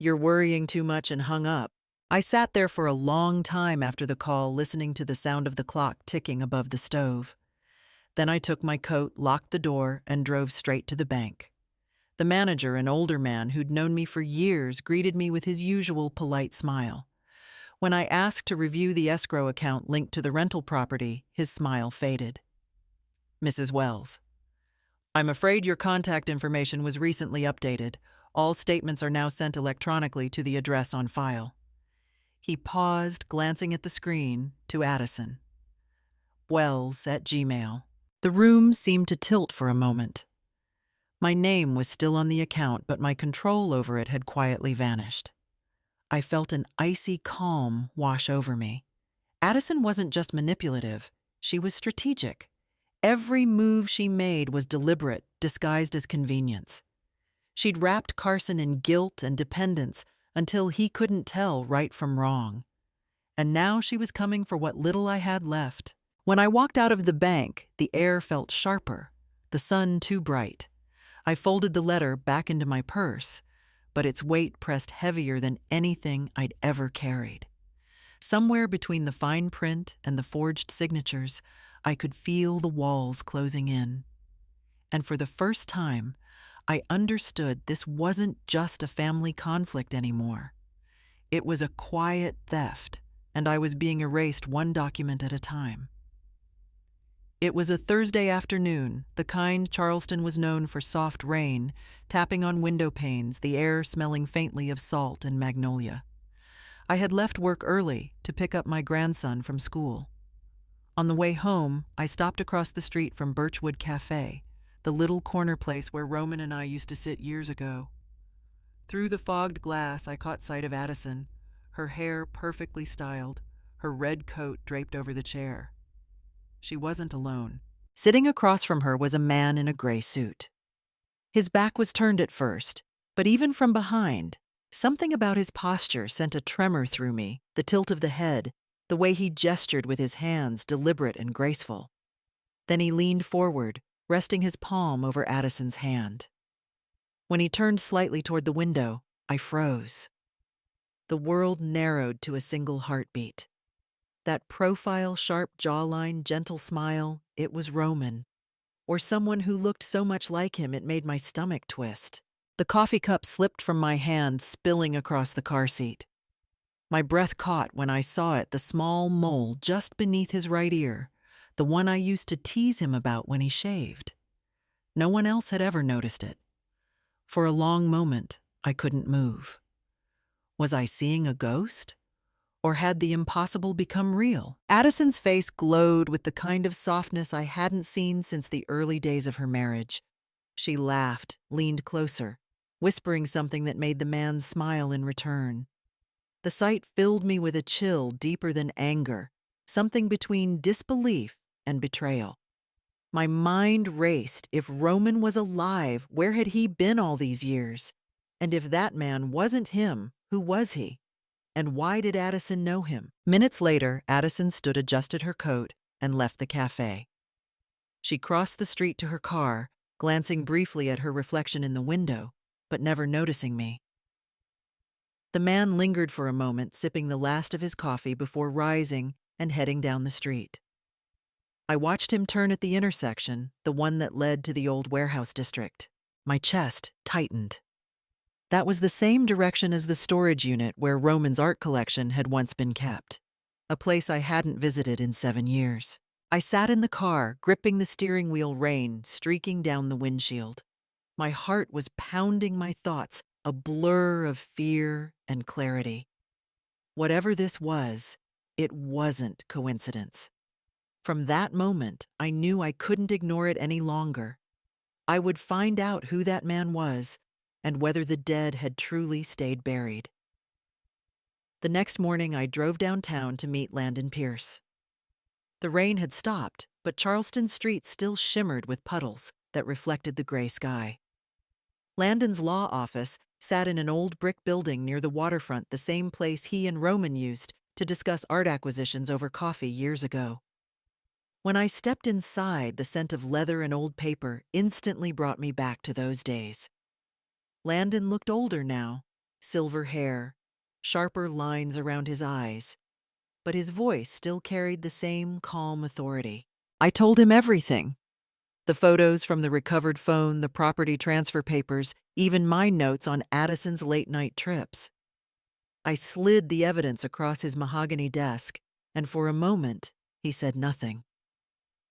"You're worrying too much," and hung up. I sat there for a long time after the call, listening to the sound of the clock ticking above the stove. Then I took my coat, locked the door, and drove straight to the bank. The manager, an older man who'd known me for years, greeted me with his usual polite smile. When I asked to review the escrow account linked to the rental property, his smile faded. "Mrs. Wells, I'm afraid your contact information was recently updated. All statements are now sent electronically to the address on file." He paused, glancing at the screen, to Addison. Wells@gmail. The room seemed to tilt for a moment. My name was still on the account, but my control over it had quietly vanished. I felt an icy calm wash over me. Addison wasn't just manipulative, she was strategic. Every move she made was deliberate, disguised as convenience. She'd wrapped Carson in guilt and dependence until he couldn't tell right from wrong. And now she was coming for what little I had left. When I walked out of the bank, the air felt sharper, the sun too bright. I folded the letter back into my purse, but its weight pressed heavier than anything I'd ever carried. Somewhere between the fine print and the forged signatures, I could feel the walls closing in. And for the first time, I understood this wasn't just a family conflict anymore. It was a quiet theft, and I was being erased one document at a time. It was a Thursday afternoon, the kind Charleston was known for: soft rain, tapping on window panes, the air smelling faintly of salt and magnolia. I had left work early to pick up my grandson from school. On the way home, I stopped across the street from Birchwood Cafe, the little corner place where Roman and I used to sit years ago. Through the fogged glass, I caught sight of Addison, her hair perfectly styled, her red coat draped over the chair. She wasn't alone. Sitting across from her was a man in a gray suit. His back was turned at first, but even from behind, something about his posture sent a tremor through me, the tilt of the head, the way he gestured with his hands, deliberate and graceful. Then he leaned forward, resting his palm over Addison's hand. When he turned slightly toward the window, I froze. The world narrowed to a single heartbeat. That profile, sharp jawline, gentle smile, it was Roman. Or someone who looked so much like him it made my stomach twist. The coffee cup slipped from my hand, spilling across the car seat. My breath caught when I saw it, the small mole just beneath his right ear, the one I used to tease him about when he shaved. No one else had ever noticed it. For a long moment, I couldn't move. Was I seeing a ghost? Or had the impossible become real? Addison's face glowed with the kind of softness I hadn't seen since the early days of her marriage. She laughed, leaned closer, whispering something that made the man smile in return. The sight filled me with a chill deeper than anger, something between disbelief and betrayal. My mind raced. If Roman was alive, where had he been all these years? And if that man wasn't him, who was he? And why did Addison know him? Minutes later, Addison stood, adjusted her coat, and left the cafe. She crossed the street to her car, glancing briefly at her reflection in the window, but never noticing me. The man lingered for a moment, sipping the last of his coffee before rising and heading down the street. I watched him turn at the intersection, the one that led to the old warehouse district. My chest tightened. That was the same direction as the storage unit where Roman's art collection had once been kept, a place I hadn't visited in 7 years. I sat in the car, gripping the steering wheel, rain streaking down the windshield. My heart was pounding, my thoughts a blur of fear and clarity. Whatever this was, it wasn't coincidence. From that moment, I knew I couldn't ignore it any longer. I would find out who that man was and whether the dead had truly stayed buried. The next morning, I drove downtown to meet Landon Pierce. The rain had stopped, but Charleston Street still shimmered with puddles that reflected the gray sky. Landon's law office sat in an old brick building near the waterfront, the same place he and Roman used to discuss art acquisitions over coffee years ago. When I stepped inside, the scent of leather and old paper instantly brought me back to those days. Landon looked older now, silver hair, sharper lines around his eyes, but his voice still carried the same calm authority. I told him everything. The photos from the recovered phone, the property transfer papers, even my notes on Addison's late-night trips. I slid the evidence across his mahogany desk, and for a moment, he said nothing.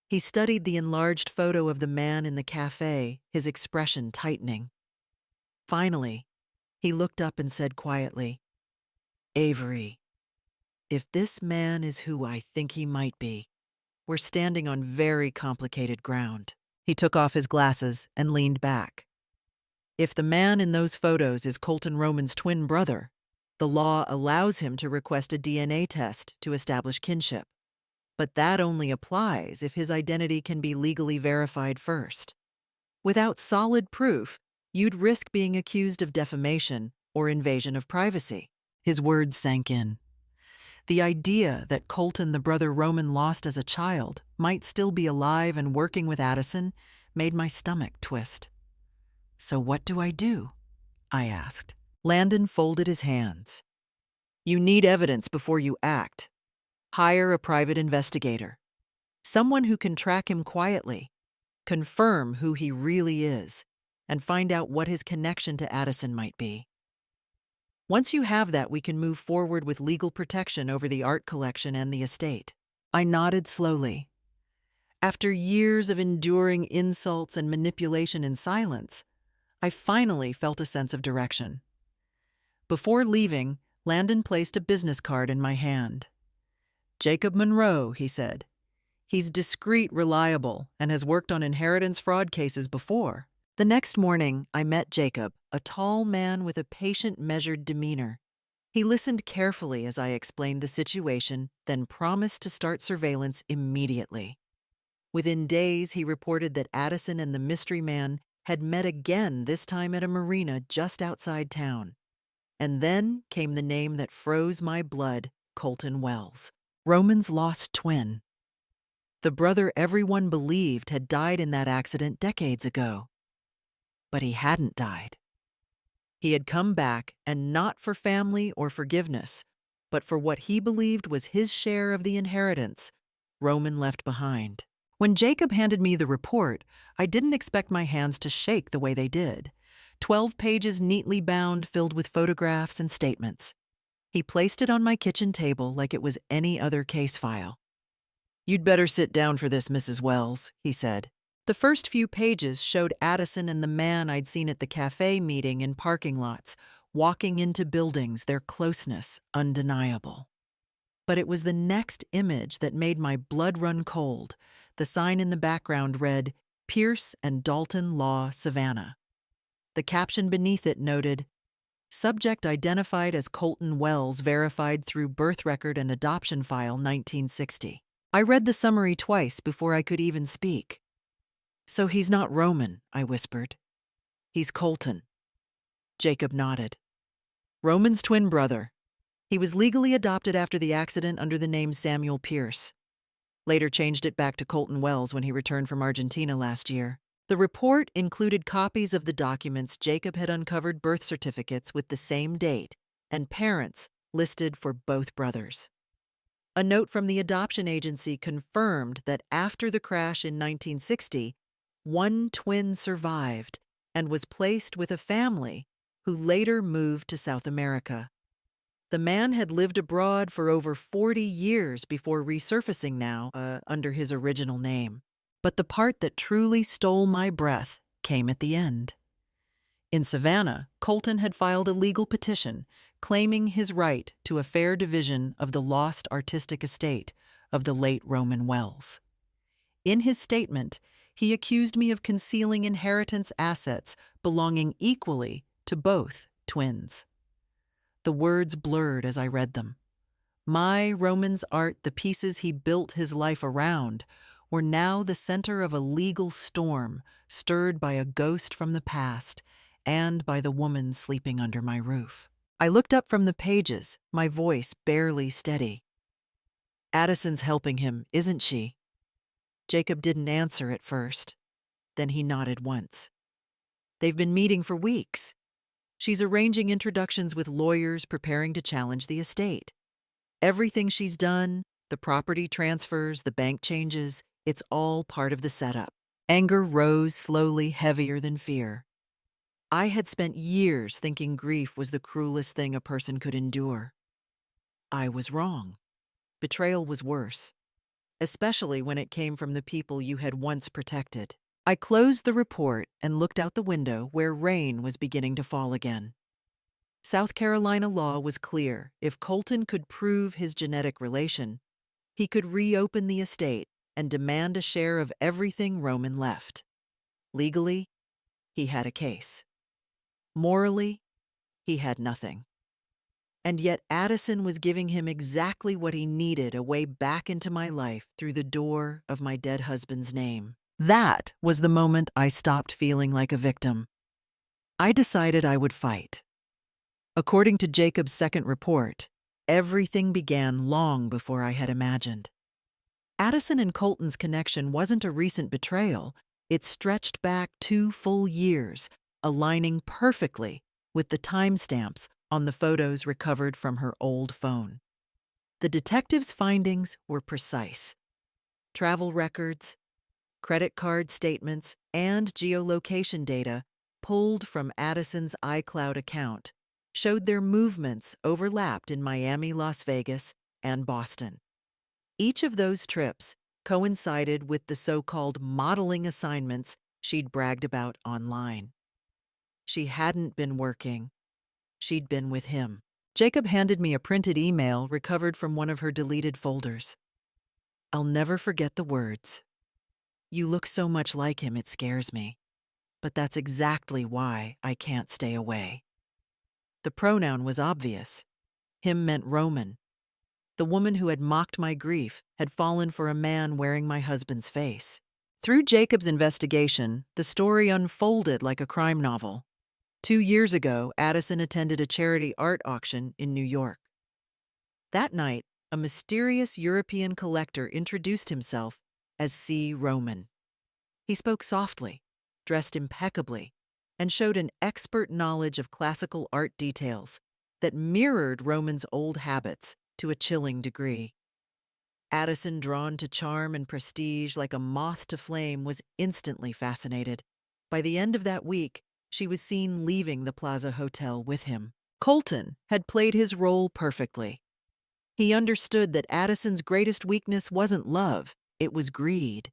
He studied the enlarged photo of the man in the cafe, his expression tightening. Finally, he looked up and said quietly, "Avery, if this man is who I think he might be, we're standing on very complicated ground." He took off his glasses and leaned back. If the man in those photos is Colton Roman's twin brother, the law allows him to request a DNA test to establish kinship. But that only applies if his identity can be legally verified first. Without solid proof, you'd risk being accused of defamation or invasion of privacy. His words sank in. The idea that Colton, the brother Roman lost as a child, might still be alive and working with Addison made my stomach twist. "So what do I do?" I asked. Landon folded his hands. "You need evidence before you act. Hire a private investigator, someone who can track him quietly, confirm who he really is, and find out what his connection to Addison might be. Once you have that, we can move forward with legal protection over the art collection and the estate." I nodded slowly. After years of enduring insults and manipulation in silence, I finally felt a sense of direction. Before leaving, Landon placed a business card in my hand. "Jacob Monroe," he said. "He's discreet, reliable, and has worked on inheritance fraud cases before." The next morning, I met Jacob, a tall man with a patient, measured demeanor. He listened carefully as I explained the situation, then promised to start surveillance immediately. Within days, he reported that Addison and the mystery man had met again, this time at a marina just outside town. And then came the name that froze my blood, Colton Wells, Roman's lost twin. The brother everyone believed had died in that accident decades ago. But he hadn't died. He had come back, and not for family or forgiveness, but for what he believed was his share of the inheritance Roman left behind. When Jacob handed me the report, I didn't expect my hands to shake the way they did. 12 pages neatly bound, filled with photographs and statements. He placed it on my kitchen table like it was any other case file. "You'd better sit down for this, Mrs. Wells," he said. The first few pages showed Addison and the man I'd seen at the cafe meeting in parking lots, walking into buildings, their closeness undeniable. But it was the next image that made my blood run cold. The sign in the background read, "Pierce and Dalton Law, Savannah." The caption beneath it noted, "Subject identified as Colton Wells, verified through birth record and adoption file 1960. I read the summary twice before I could even speak. "So he's not Roman," I whispered. "He's Colton." Jacob nodded. "Roman's twin brother. He was legally adopted after the accident under the name Samuel Pierce. Later changed it back to Colton Wells when he returned from Argentina last year." The report included copies of the documents Jacob had uncovered, birth certificates with the same date, and parents listed for both brothers. A note from the adoption agency confirmed that after the crash in 1960, one twin survived and was placed with a family who later moved to South America. The man had lived abroad for over 40 years before resurfacing now under his original name. But the part that truly stole my breath came at the end. In Savannah, Colton had filed a legal petition claiming his right to a fair division of the lost artistic estate of the late Roman Wells. In his statement, he accused me of concealing inheritance assets belonging equally to both twins. The words blurred as I read them. My Roman's art, the pieces he built his life around, were now the center of a legal storm stirred by a ghost from the past and by the woman sleeping under my roof. I looked up from the pages, my voice barely steady. "Addison's helping him, isn't she?" Jacob didn't answer at first. Then he nodded once. "They've been meeting for weeks. She's arranging introductions with lawyers preparing to challenge the estate. Everything she's done, the property transfers, the bank changes, it's all part of the setup." Anger rose slowly, heavier than fear. I had spent years thinking grief was the cruelest thing a person could endure. I was wrong. Betrayal was worse, especially when it came from the people you had once protected. I closed the report and looked out the window where rain was beginning to fall again. South Carolina law was clear. If Colton could prove his genetic relation, he could reopen the estate and demand a share of everything Roman left. Legally, he had a case. Morally, he had nothing. And yet Addison was giving him exactly what he needed, a way back into my life through the door of my dead husband's name. That was the moment I stopped feeling like a victim. I decided I would fight. According to Jacob's second report, everything began long before I had imagined. Addison and Colton's connection wasn't a recent betrayal. It stretched back 2 full years, aligning perfectly with the timestamps on the photos recovered from her old phone. The detective's findings were precise. Travel records, credit card statements, and geolocation data pulled from Addison's iCloud account showed their movements overlapped in Miami, Las Vegas, and Boston. Each of those trips coincided with the so-called modeling assignments she'd bragged about online. She hadn't been working. She'd been with him. Jacob handed me a printed email recovered from one of her deleted folders. I'll never forget the words. "You look so much like him, it scares me. But that's exactly why I can't stay away." The pronoun was obvious. Him meant Roman. The woman who had mocked my grief had fallen for a man wearing my husband's face. Through Jacob's investigation, the story unfolded like a crime novel. 2 years ago, Addison attended a charity art auction in New York. That night, a mysterious European collector introduced himself as C. Roman. He spoke softly, dressed impeccably, and showed an expert knowledge of classical art details that mirrored Roman's old habits to a chilling degree. Addison, drawn to charm and prestige like a moth to flame, was instantly fascinated. By the end of that week, she was seen leaving the Plaza Hotel with him. Colton had played his role perfectly. He understood that Addison's greatest weakness wasn't love, it was greed.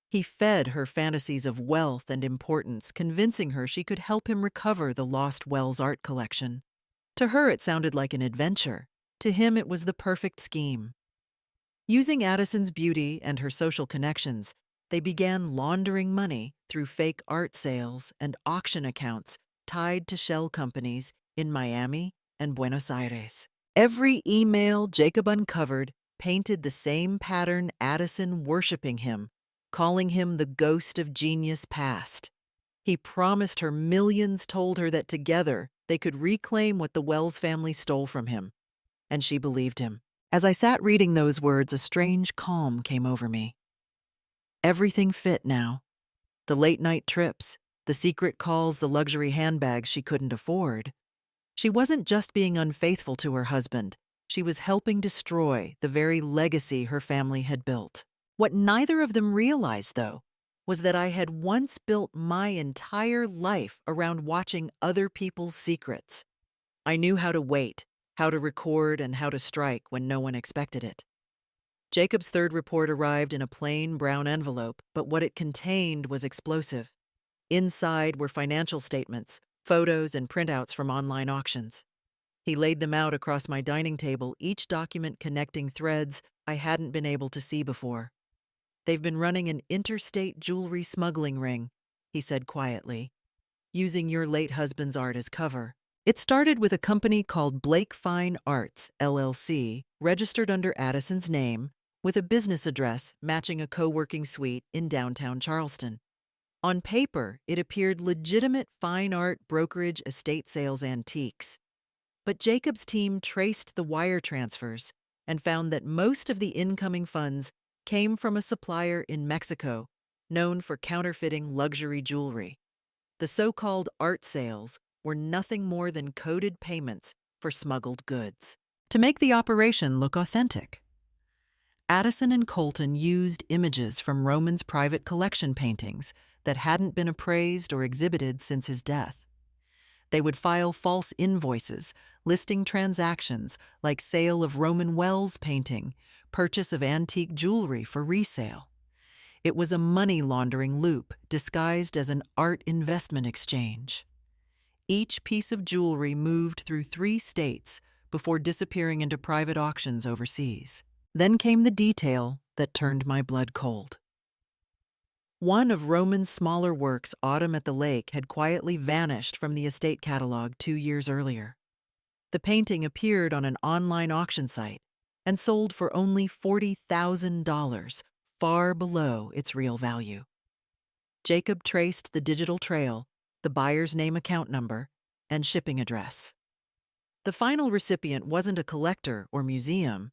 He fed her fantasies of wealth and importance, convincing her she could help him recover the lost Wells art collection. To her, it sounded like an adventure. To him, it was the perfect scheme. Using Addison's beauty and her social connections, they began laundering money through fake art sales and auction accounts tied to shell companies in Miami and Buenos Aires. Every email Jacob uncovered painted the same pattern: Addison worshiping him, calling him the ghost of genius past. He promised her millions, told her that together they could reclaim what the Wells family stole from him, and she believed him. As I sat reading those words, a strange calm came over me. Everything fit now. The late-night trips, the secret calls, the luxury handbags she couldn't afford. She wasn't just being unfaithful to her husband. She was helping destroy the very legacy her family had built. What neither of them realized, though, was that I had once built my entire life around watching other people's secrets. I knew how to wait, how to record, and how to strike when no one expected it. Jacob's third report arrived in a plain brown envelope, but what it contained was explosive. Inside were financial statements, photos, and printouts from online auctions. He laid them out across my dining table, each document connecting threads I hadn't been able to see before. "They've been running an interstate jewelry smuggling ring," he said quietly, "using your late husband's art as cover. It started with a company called Blake Fine Arts, LLC, registered under Addison's name, with a business address matching a co-working suite in downtown Charleston. On paper, it appeared legitimate fine art brokerage, estate sales, antiques. But Jacob's team traced the wire transfers and found that most of the incoming funds came from a supplier in Mexico known for counterfeiting luxury jewelry. The so-called art sales were nothing more than coded payments for smuggled goods. To make the operation look authentic, Addison and Colton used images from Roman's private collection paintings that hadn't been appraised or exhibited since his death. They would file false invoices listing transactions like sale of Roman Wells painting, purchase of antique jewelry for resale. It was a money laundering loop disguised as an art investment exchange. Each piece of jewelry moved through 3 states before disappearing into private auctions overseas. Then came the detail that turned my blood cold. One of Roman's smaller works, Autumn at the Lake, had quietly vanished from the estate catalog 2 years earlier. The painting appeared on an online auction site and sold for only $40,000, far below its real value. Jacob traced the digital trail, the buyer's name, account number, and shipping address. The final recipient wasn't a collector or museum.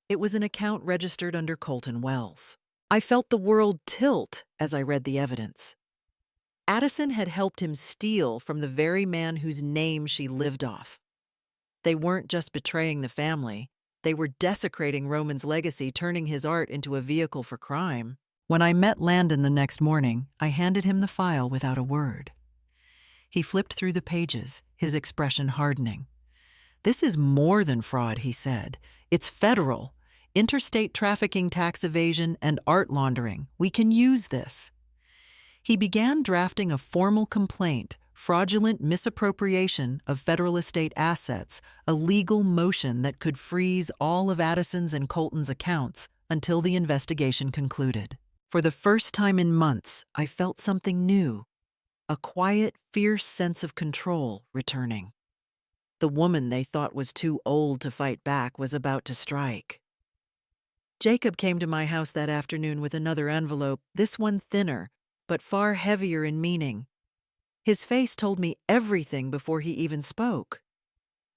It was an account registered under Colton Wells. I felt the world tilt as I read the evidence. Addison had helped him steal from the very man whose name she lived off. They weren't just betraying the family, they were desecrating Roman's legacy, turning his art into a vehicle for crime. When I met Landon the next morning, I handed him the file without a word. He flipped through the pages, his expression hardening. "This is more than fraud," he said. "It's federal. Interstate trafficking, tax evasion, and art laundering. We can use this." He began drafting a formal complaint, fraudulent misappropriation of federal estate assets, a legal motion that could freeze all of Addison's and Colton's accounts until the investigation concluded. For the first time in months, I felt something new, a quiet, fierce sense of control returning. The woman they thought was too old to fight back was about to strike. Jacob came to my house that afternoon with another envelope, this one thinner, but far heavier in meaning. His face told me everything before he even spoke.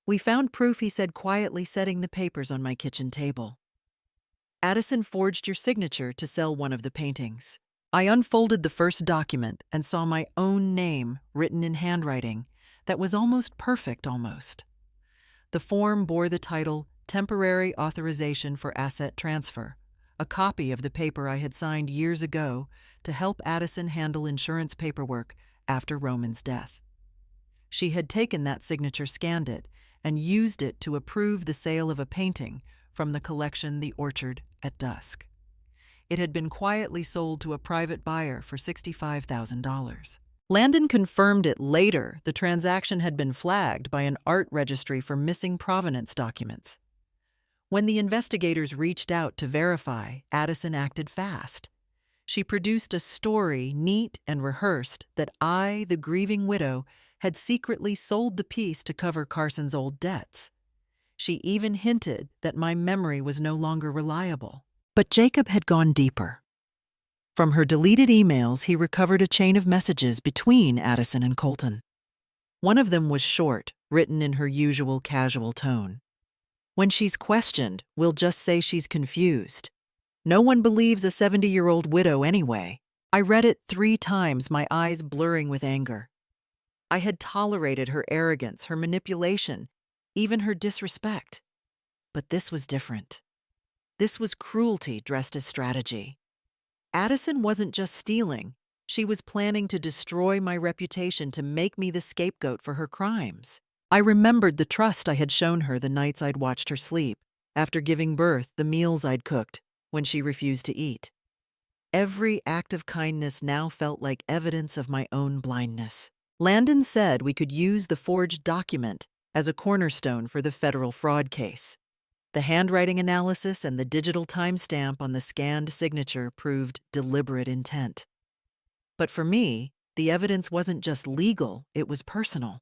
"We found proof," he said quietly, setting the papers on my kitchen table. "Addison forged your signature to sell one of the paintings. I unfolded the first document and saw my own name written in handwriting that was almost perfect almost. The form bore the title Temporary Authorization for Asset Transfer, a copy of the paper I had signed years ago to help Addison handle insurance paperwork after Roman's death. She had taken that signature, scanned it, and used it to approve the sale of a painting from the collection The Orchard at Dusk. It had been quietly sold to a private buyer for $65,000. Landon confirmed it later. The transaction had been flagged by an art registry for missing provenance documents. When the investigators reached out to verify, Addison acted fast. She produced a story, neat and rehearsed, that I, the grieving widow, had secretly sold the piece to cover Carson's old debts. She even hinted that my memory was no longer reliable. But Jacob had gone deeper. From her deleted emails, he recovered a chain of messages between Addison and Colton. One of them was short, written in her usual casual tone. When she's questioned, we'll just say she's confused. No one believes a 70-year-old widow anyway. I read it 3 times, my eyes blurring with anger. I had tolerated her arrogance, her manipulation, even her disrespect. But this was different. This was cruelty dressed as strategy. Addison wasn't just stealing. She was planning to destroy my reputation, to make me the scapegoat for her crimes. I remembered the trust I had shown her the nights I'd watched her sleep, after giving birth, the meals I'd cooked when she refused to eat. Every act of kindness now felt like evidence of my own blindness. Landon said we could use the forged document as a cornerstone for the federal fraud case. The handwriting analysis and the digital timestamp on the scanned signature proved deliberate intent. But for me, the evidence wasn't just legal, it was personal.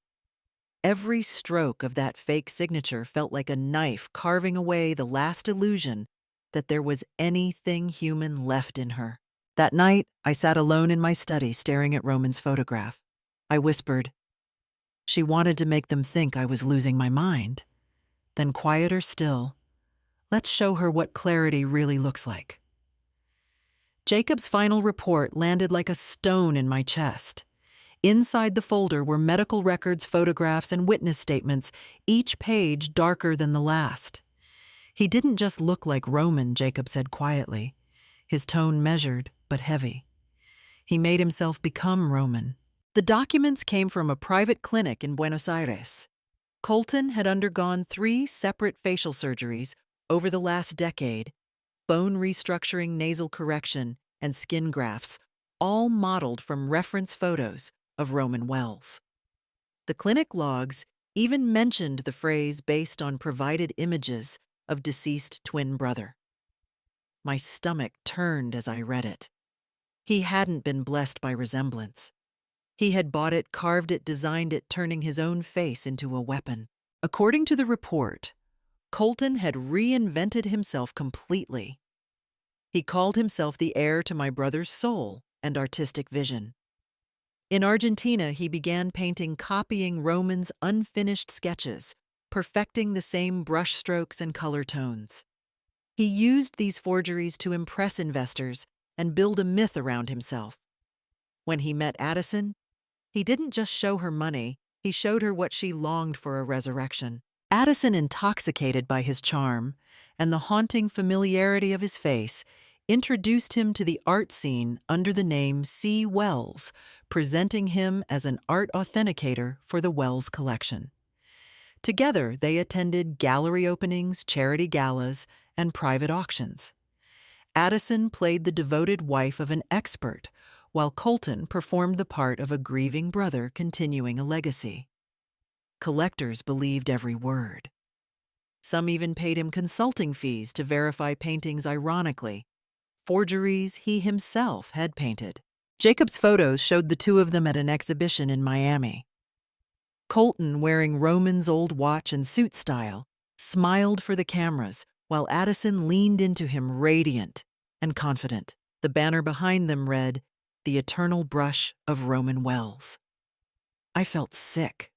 Every stroke of that fake signature felt like a knife carving away the last illusion that there was anything human left in her. That night, I sat alone in my study staring at Roman's photograph. I whispered, "She wanted to make them think I was losing my mind." Then quieter still, "Let's show her what clarity really looks like." Jacob's final report landed like a stone in my chest. Inside the folder were medical records, photographs, and witness statements, each page darker than the last. "He didn't just look like Roman," Jacob said quietly, his tone measured but heavy. "He made himself become Roman." The documents came from a private clinic in Buenos Aires. Colton had undergone 3 separate facial surgeries over the last decade: bone restructuring, nasal correction, and skin grafts, all modeled from reference photos of Roman Wells. The clinic logs even mentioned the phrase based on provided images of deceased twin brother. My stomach turned as I read it. He hadn't been blessed by resemblance. He had bought it, carved it, designed it, turning his own face into a weapon. According to the report, Colton had reinvented himself completely. He called himself the heir to my brother's soul and artistic vision. In Argentina, he began painting, copying Roman's unfinished sketches, perfecting the same brushstrokes and color tones. He used these forgeries to impress investors and build a myth around himself. When he met Addison, he didn't just show her money, he showed her what she longed for: a resurrection. Addison, intoxicated by his charm and the haunting familiarity of his face, introduced him to the art scene under the name C. Wells, presenting him as an art authenticator for the Wells collection. Together, they attended gallery openings, charity galas, and private auctions. Addison played the devoted wife of an expert, while Colton performed the part of a grieving brother continuing a legacy. Collectors believed every word. Some even paid him consulting fees to verify paintings ironically, forgeries he himself had painted. Jacob's photos showed the 2 of them at an exhibition in Miami. Colton, wearing Roman's old watch and suit style, smiled for the cameras, while Addison leaned into him radiant and confident. The banner behind them read, "The Eternal Brush of Roman Wells." I felt sick.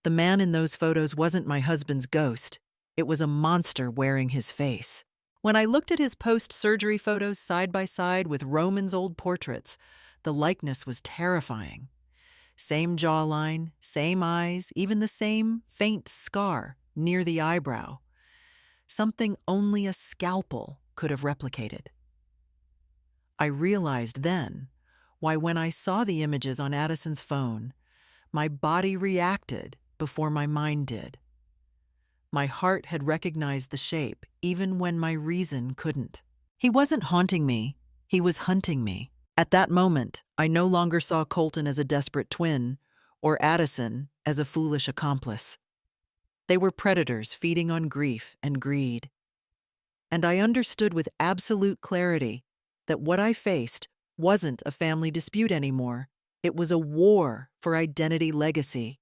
The man in those photos wasn't my husband's ghost. It was a monster wearing his face. When I looked at his post-surgery photos side by side with Roman's old portraits, the likeness was terrifying. Same jawline, same eyes, even the same faint scar near the eyebrow. Something only a scalpel could have replicated. I realized then why when I saw the images on Addison's phone, my body reacted before my mind did. My heart had recognized the shape even when my reason couldn't. He wasn't haunting me, he was hunting me. At that moment, I no longer saw Colton as a desperate twin or Addison as a foolish accomplice. They were predators feeding on grief and greed. And I understood with absolute clarity that what I faced wasn't a family dispute anymore. It was a war for identity legacy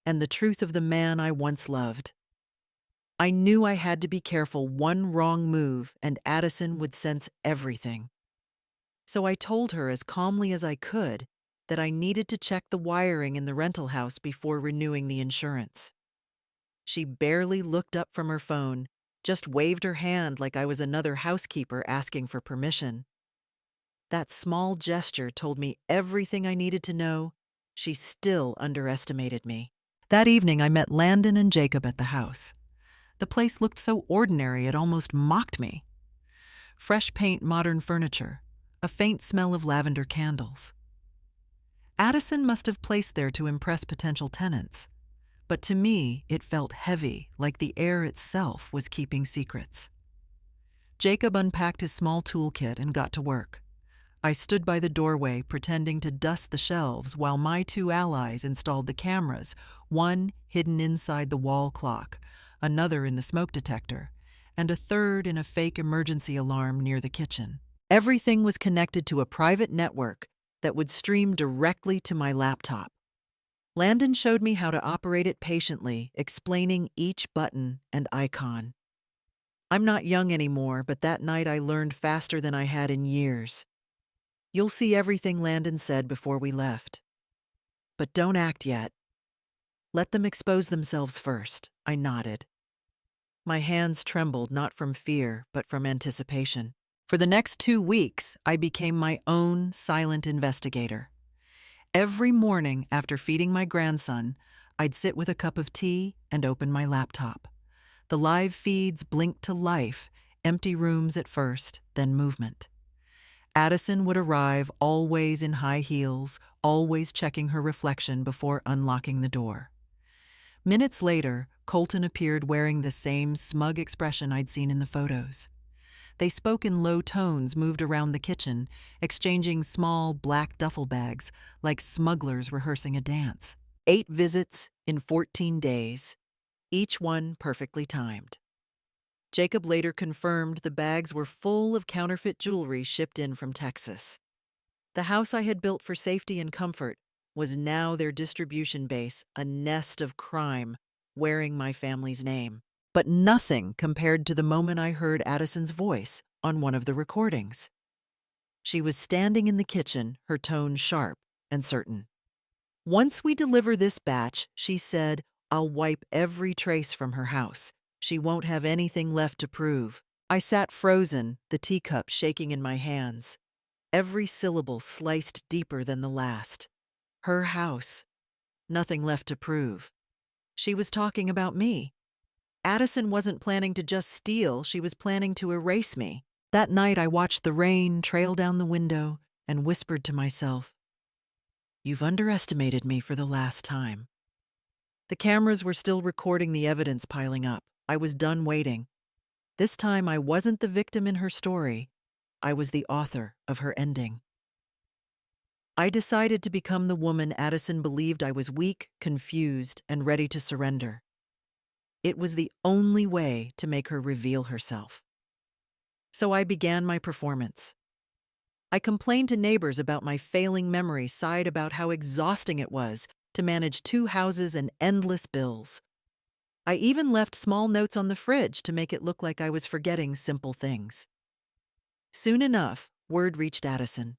and the truth of the man I once loved. I knew I had to be careful. One wrong move and Addison would sense everything. So I told her as calmly as I could that I needed to check the wiring in the rental house before renewing the insurance. She barely looked up from her phone, just waved her hand like I was another housekeeper asking for permission. That small gesture told me everything I needed to know. She still underestimated me. That evening, I met Landon and Jacob at the house. The place looked so ordinary it almost mocked me. Fresh paint, modern furniture, a faint smell of lavender candles. Addison must have placed there to impress potential tenants, but to me it felt heavy, like the air itself was keeping secrets. Jacob unpacked his small toolkit and got to work. I stood by the doorway pretending to dust the shelves while my two allies installed the cameras, one hidden inside the wall clock, another in the smoke detector, and a third in a fake emergency alarm near the kitchen. Everything was connected to a private network that would stream directly to my laptop. Landon showed me how to operate it patiently, explaining each button and icon. I'm not young anymore, but that night I learned faster than I had in years. You'll see everything Landon said before we left. But don't act yet. Let them expose themselves first, I nodded. My hands trembled not from fear, but from anticipation. For the next 2 weeks, I became my own silent investigator. Every morning after feeding my grandson, I'd sit with a cup of tea and open my laptop. The live feeds blinked to life, empty rooms at first, then movement. Addison would arrive, always in high heels, always checking her reflection before unlocking the door. Minutes later, Colton appeared wearing the same smug expression I'd seen in the photos. They spoke in low tones, moved around the kitchen, exchanging small black duffel bags like smugglers rehearsing a dance. 8 visits in 14 days, each one perfectly timed. Jacob later confirmed the bags were full of counterfeit jewelry shipped in from Texas. The house I had built for safety and comfort was now their distribution base, a nest of crime wearing my family's name. But nothing compared to the moment I heard Addison's voice on one of the recordings. She was standing in the kitchen, her tone sharp and certain. Once we deliver this batch, she said, I'll wipe every trace from her house. She won't have anything left to prove. I sat frozen, the teacup shaking in my hands. Every syllable sliced deeper than the last. Her house. Nothing left to prove. She was talking about me. Addison wasn't planning to just steal, she was planning to erase me. That night I watched the rain trail down the window and whispered to myself, You've underestimated me for the last time. The cameras were still recording the evidence piling up. I was done waiting. This time I wasn't the victim in her story. I was the author of her ending. I decided to become the woman Addison believed I was weak, confused, and ready to surrender. It was the only way to make her reveal herself. So I began my performance. I complained to neighbors about my failing memory, sighed about how exhausting it was to manage 2 houses and endless bills. I even left small notes on the fridge to make it look like I was forgetting simple things. Soon enough, word reached Addison.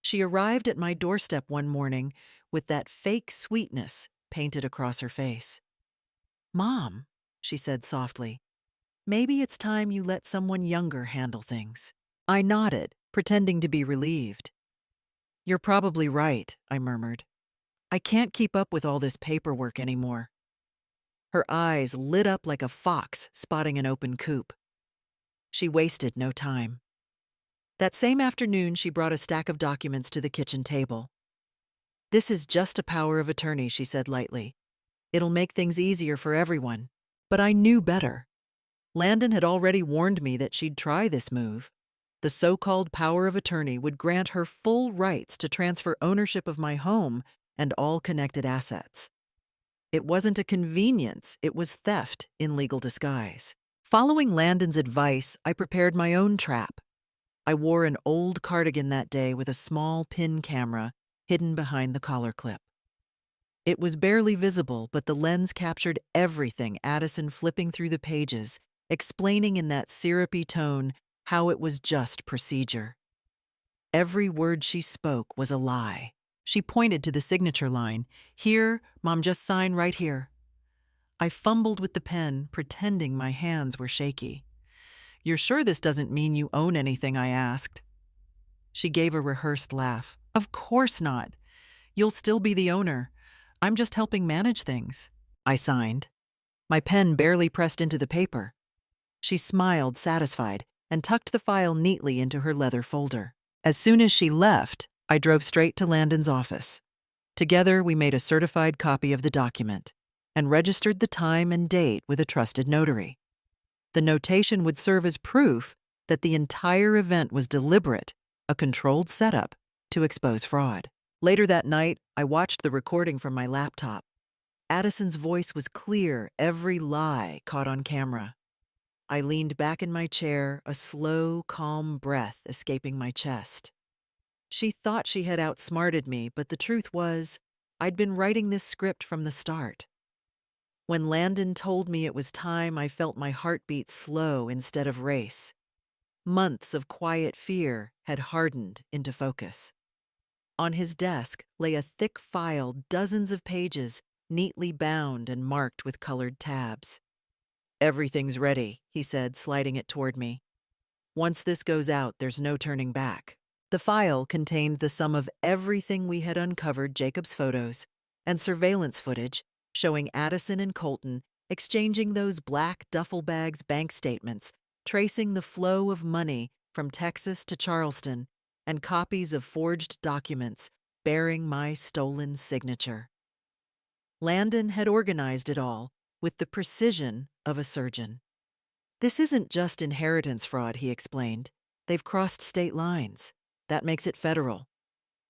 She arrived at my doorstep one morning with that fake sweetness painted across her face. Mom, she said softly, Maybe it's time you let someone younger handle things. I nodded, pretending to be relieved. You're probably right, I murmured. I can't keep up with all this paperwork anymore. Her eyes lit up like a fox spotting an open coop. She wasted no time. That same afternoon, she brought a stack of documents to the kitchen table. This is just a power of attorney, she said lightly. It'll make things easier for everyone. But I knew better. Landon had already warned me that she'd try this move. The so-called power of attorney would grant her full rights to transfer ownership of my home and all connected assets. It wasn't a convenience, it was theft in legal disguise. Following Landon's advice, I prepared my own trap. I wore an old cardigan that day with a small pin camera hidden behind the collar clip. It was barely visible, but the lens captured everything, Addison flipping through the pages, explaining in that syrupy tone how it was just procedure. Every word she spoke was a lie. She pointed to the signature line. Here, Mom, just sign right here. I fumbled with the pen, pretending my hands were shaky. You're sure this doesn't mean you own anything? I asked. She gave a rehearsed laugh. Of course not. You'll still be the owner. I'm just helping manage things. I signed. My pen barely pressed into the paper. She smiled, satisfied, and tucked the file neatly into her leather folder. As soon as she left, I drove straight to Landon's office. Together, we made a certified copy of the document and registered the time and date with a trusted notary. The notation would serve as proof that the entire event was deliberate, a controlled setup to expose fraud. Later that night, I watched the recording from my laptop. Addison's voice was clear, every lie caught on camera. I leaned back in my chair, a slow, calm breath escaping my chest. She thought she had outsmarted me, but the truth was, I'd been writing this script from the start. When Landon told me it was time, I felt my heartbeat slow instead of race. Months of quiet fear had hardened into focus. On his desk lay a thick file, dozens of pages, neatly bound and marked with colored tabs. Everything's ready, he said, sliding it toward me. Once this goes out, there's no turning back. The file contained the sum of everything we had uncovered, Jacob's photos and surveillance footage showing Addison and Colton exchanging those black duffel bags bank statements, tracing the flow of money from Texas to Charleston, and copies of forged documents bearing my stolen signature. Landon had organized it all with the precision of a surgeon. This isn't just inheritance fraud, he explained. They've crossed state lines. That makes it federal.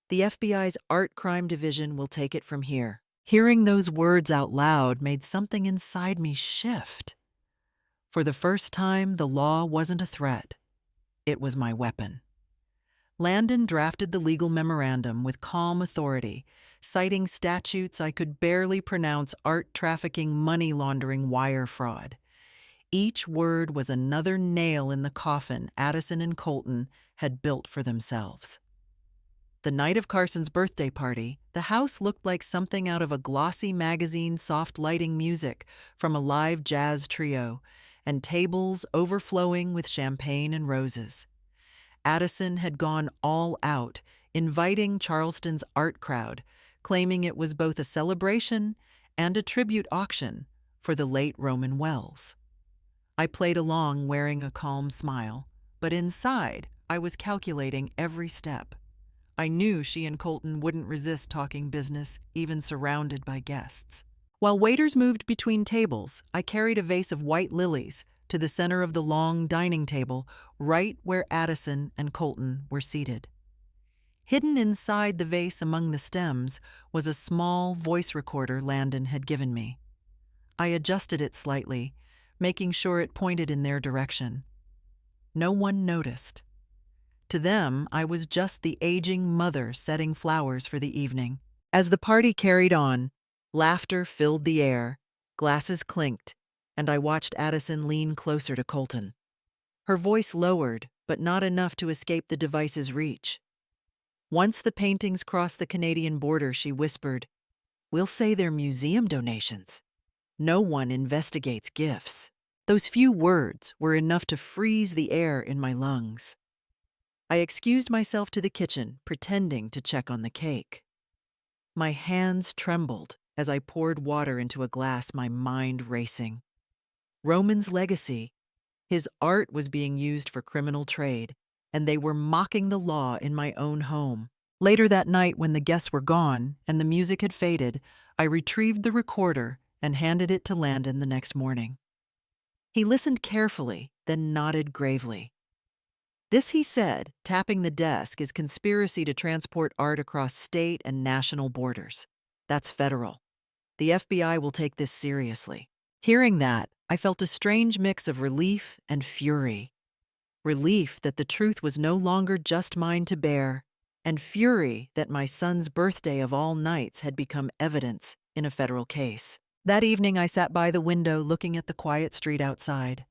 The FBI's Art Crime Division will take it from here. Hearing those words out loud made something inside me shift. For the first time, the law wasn't a threat. It was my weapon. Landon drafted the legal memorandum with calm authority, citing statutes I could barely pronounce: art trafficking, money laundering, wire fraud. Each word was another nail in the coffin Addison and Colton had built for themselves. The night of Carson's birthday party, the house looked like something out of a glossy magazine, soft lighting music from a live jazz trio, and tables overflowing with champagne and roses. Addison had gone all out, inviting Charleston's art crowd, claiming it was both a celebration and a tribute auction for the late Roman Wells. I played along, wearing a calm smile, but inside I was calculating every step. I knew she and Colton wouldn't resist talking business, even surrounded by guests. While waiters moved between tables, I carried a vase of white lilies to the center of the long dining table, right where Addison and Colton were seated. Hidden inside the vase among the stems was a small voice recorder Landon had given me. I adjusted it slightly, making sure it pointed in their direction. No one noticed. To them, I was just the aging mother setting flowers for the evening. As the party carried on, laughter filled the air, glasses clinked, and I watched Addison lean closer to Colton. Her voice lowered, but not enough to escape the device's reach. Once the paintings crossed the Canadian border, she whispered, "We'll say they're museum donations. No one investigates gifts." Those few words were enough to freeze the air in my lungs. I excused myself to the kitchen, pretending to check on the cake. My hands trembled as I poured water into a glass, my mind racing. Roman's legacy. His art was being used for criminal trade, and they were mocking the law in my own home. Later that night, when the guests were gone and the music had faded, I retrieved the recorder and handed it to Landon the next morning. He listened carefully, then nodded gravely. This, he said, tapping the desk, is conspiracy to transport art across state and national borders. That's federal. The FBI will take this seriously. Hearing that, I felt a strange mix of relief and fury. Relief that the truth was no longer just mine to bear, and fury that my son's birthday of all nights had become evidence in a federal case. That evening, I sat by the window looking at the quiet street outside.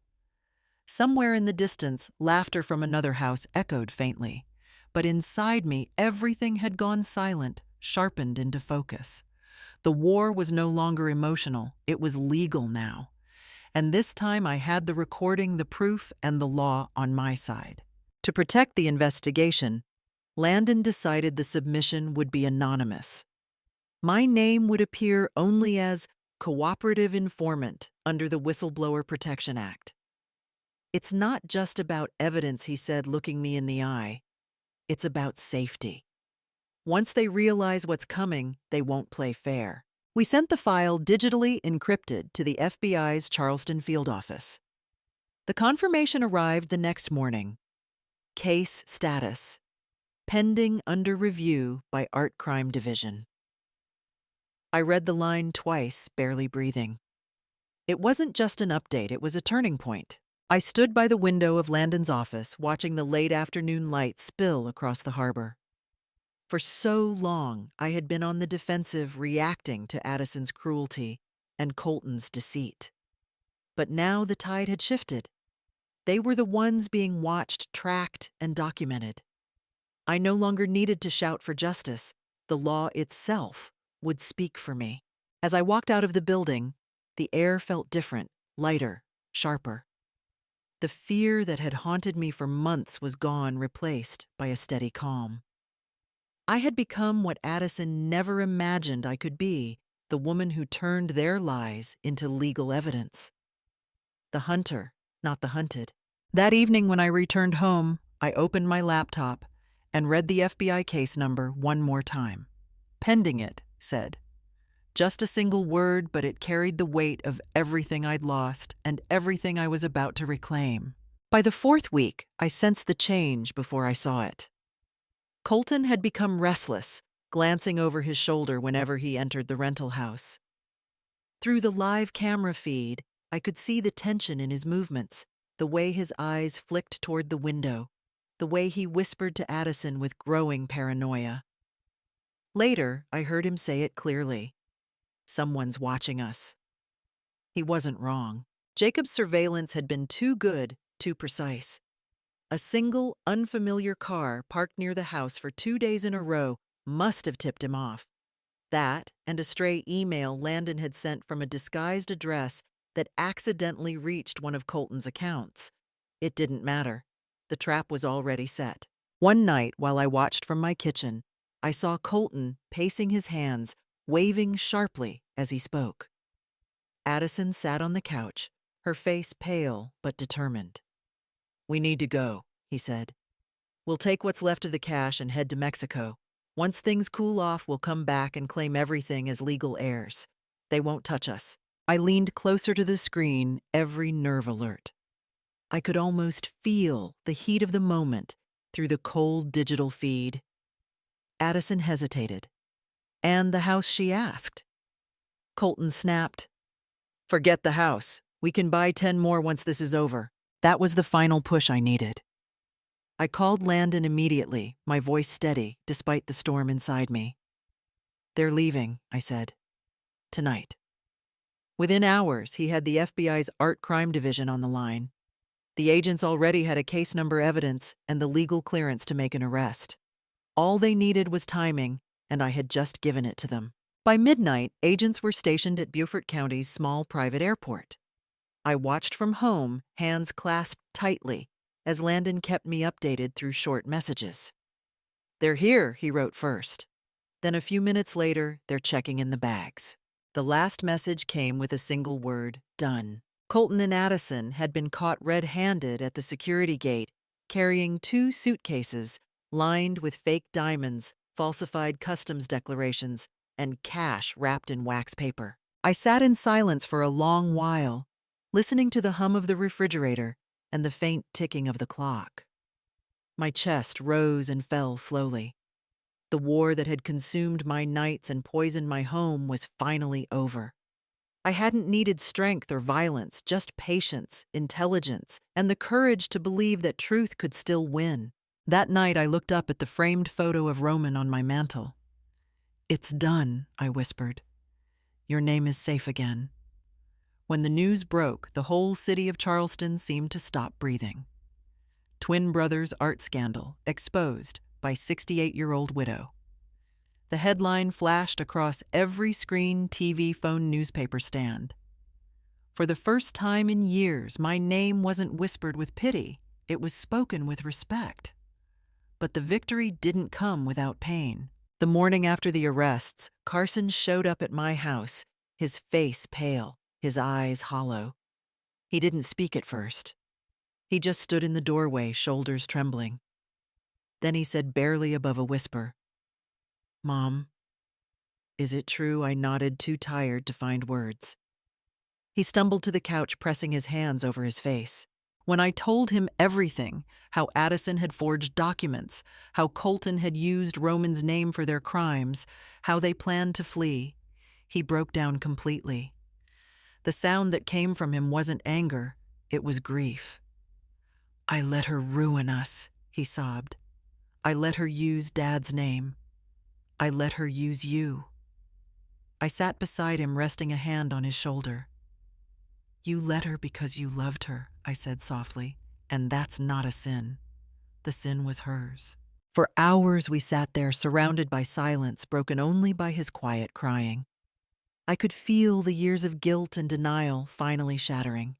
Somewhere in the distance, laughter from another house echoed faintly, but inside me, everything had gone silent, sharpened into focus. The war was no longer emotional, it was legal now. And this time I had the recording, the proof, and the law on my side. To protect the investigation, Landon decided the submission would be anonymous. My name would appear only as cooperative informant under the Whistleblower Protection Act. It's not just about evidence, he said, looking me in the eye. It's about safety. Once they realize what's coming, they won't play fair. We sent the file digitally encrypted to the FBI's Charleston field office. The confirmation arrived the next morning. Case status: pending under review by Art Crime Division. I read the line twice, barely breathing. It wasn't just an update, it was a turning point. I stood by the window of Landon's office, watching the late afternoon light spill across the harbor. For so long, I had been on the defensive, reacting to Addison's cruelty and Colton's deceit. But now the tide had shifted. They were the ones being watched, tracked, and documented. I no longer needed to shout for justice. The law itself would speak for me. As I walked out of the building, the air felt different, lighter, sharper. The fear that had haunted me for months was gone, replaced by a steady calm. I had become what Addison never imagined I could be, the woman who turned their lies into legal evidence. The hunter, not the hunted. That evening when I returned home, I opened my laptop and read the FBI case number one more time. Pending, it said. Just a single word, but it carried the weight of everything I'd lost and everything I was about to reclaim. By the fourth week, I sensed the change before I saw it. Colton had become restless, glancing over his shoulder whenever he entered the rental house. Through the live camera feed, I could see the tension in his movements, the way his eyes flicked toward the window, the way he whispered to Addison with growing paranoia. Later, I heard him say it clearly. Someone's watching us. He wasn't wrong. Jacob's surveillance had been too good, too precise. A single, unfamiliar car parked near the house for 2 days in a row must have tipped him off. That, and a stray email Landon had sent from a disguised address that accidentally reached one of Colton's accounts. It didn't matter. The trap was already set. One night, while I watched from my kitchen, I saw Colton pacing his hands, waving sharply as he spoke. Addison sat on the couch, her face pale but determined. "We need to go," he said. "We'll take what's left of the cash and head to Mexico. Once things cool off, we'll come back and claim everything as legal heirs. They won't touch us." I leaned closer to the screen, every nerve alert. I could almost feel the heat of the moment through the cold digital feed. Addison hesitated. "And the house?" she asked. Colton snapped. "Forget the house. We can buy 10 more once this is over." That was the final push I needed. I called Landon immediately, my voice steady despite the storm inside me. "They're leaving," I said. "Tonight." Within hours, he had the FBI's Art Crime Division on the line. The agents already had a case number evidence and the legal clearance to make an arrest. All they needed was timing, and I had just given it to them. By midnight, agents were stationed at Beaufort County's small private airport. I watched from home, hands clasped tightly, as Landon kept me updated through short messages. "They're here," he wrote first. Then a few minutes later, they're checking in the bags. The last message came with a single word: done. Colton and Addison had been caught red-handed at the security gate, carrying 2 suitcases lined with fake diamonds, falsified customs declarations, and cash wrapped in wax paper. I sat in silence for a long while, listening to the hum of the refrigerator and the faint ticking of the clock. My chest rose and fell slowly. The war that had consumed my nights and poisoned my home was finally over. I hadn't needed strength or violence, just patience, intelligence, and the courage to believe that truth could still win. That night, I looked up at the framed photo of Roman on my mantel. "It's done," I whispered. "Your name is safe again." When the news broke, the whole city of Charleston seemed to stop breathing. Twin brothers' art scandal exposed by 68-year-old widow. The headline flashed across every screen, TV, phone, newspaper stand. For the first time in years, my name wasn't whispered with pity, it was spoken with respect. But the victory didn't come without pain. The morning after the arrests, Carson showed up at my house, his face pale, his eyes hollow. He didn't speak at first. He just stood in the doorway, shoulders trembling. Then he said, barely above a whisper, "Mom, is it true?" I nodded, too tired to find words. He stumbled to the couch, pressing his hands over his face. When I told him everything, how Addison had forged documents, how Colton had used Roman's name for their crimes, how they planned to flee, he broke down completely. The sound that came from him wasn't anger, it was grief. "I let her ruin us," he sobbed. "I let her use Dad's name. I let her use you." I sat beside him, resting a hand on his shoulder. "You let her because you loved her," I said softly, "and that's not a sin. The sin was hers." For hours we sat there, surrounded by silence, broken only by his quiet crying. I could feel the years of guilt and denial finally shattering.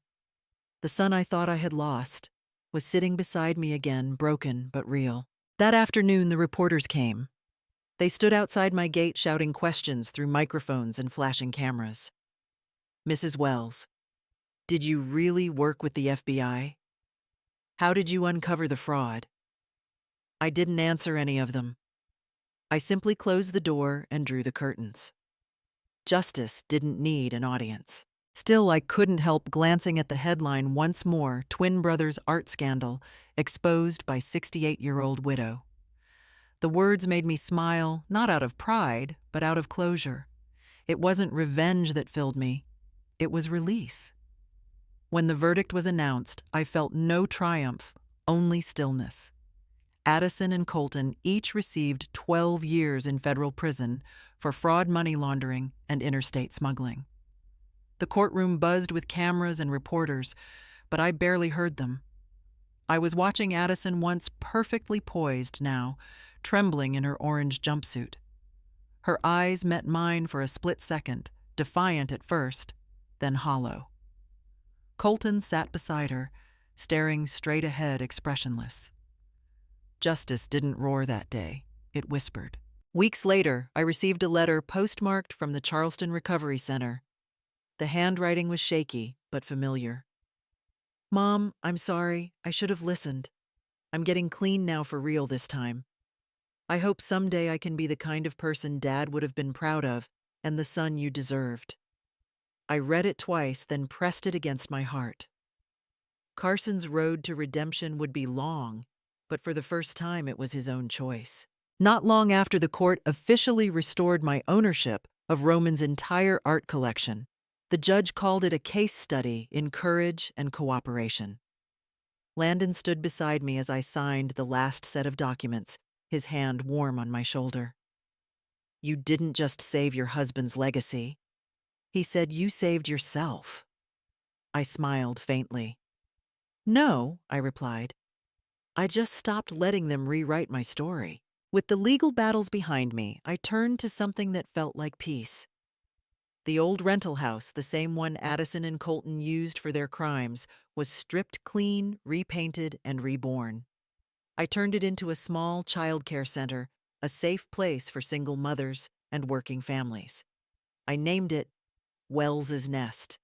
The son I thought I had lost was sitting beside me again, broken but real. That afternoon, the reporters came. They stood outside my gate shouting questions through microphones and flashing cameras. "Mrs. Wells, did you really work with the FBI? How did you uncover the fraud?" I didn't answer any of them. I simply closed the door and drew the curtains. Justice didn't need an audience. Still, I couldn't help glancing at the headline once more: Twin brothers' art scandal exposed by 68-year-old widow. The words made me smile, not out of pride, but out of closure. It wasn't revenge that filled me. It was release. When the verdict was announced, I felt no triumph, only stillness. Addison and Colton each received 12 years in federal prison for fraud, money laundering, and interstate smuggling. The courtroom buzzed with cameras and reporters, but I barely heard them. I was watching Addison, once perfectly poised, now trembling in her orange jumpsuit. Her eyes met mine for a split second, defiant at first, then hollow. Colton sat beside her, staring straight ahead, expressionless. Justice didn't roar that day, it whispered. Weeks later, I received a letter postmarked from the Charleston Recovery Center. The handwriting was shaky, but familiar. "Mom, I'm sorry. I should have listened. I'm getting clean now for real this time. I hope someday I can be the kind of person Dad would have been proud of and the son you deserved." I read it twice, then pressed it against my heart. Carson's road to redemption would be long, but for the first time it was his own choice. Not long after, the court officially restored my ownership of Roman's entire art collection. The judge called it a case study in courage and cooperation. Landon stood beside me as I signed the last set of documents, his hand warm on my shoulder. "You didn't just save your husband's legacy," he said, "you saved yourself." I smiled faintly. "No," I replied. "I just stopped letting them rewrite my story." With the legal battles behind me, I turned to something that felt like peace. The old rental house, the same one Addison and Colton used for their crimes, was stripped clean, repainted, and reborn. I turned it into a small childcare center, a safe place for single mothers and working families. I named it Wells's Nest.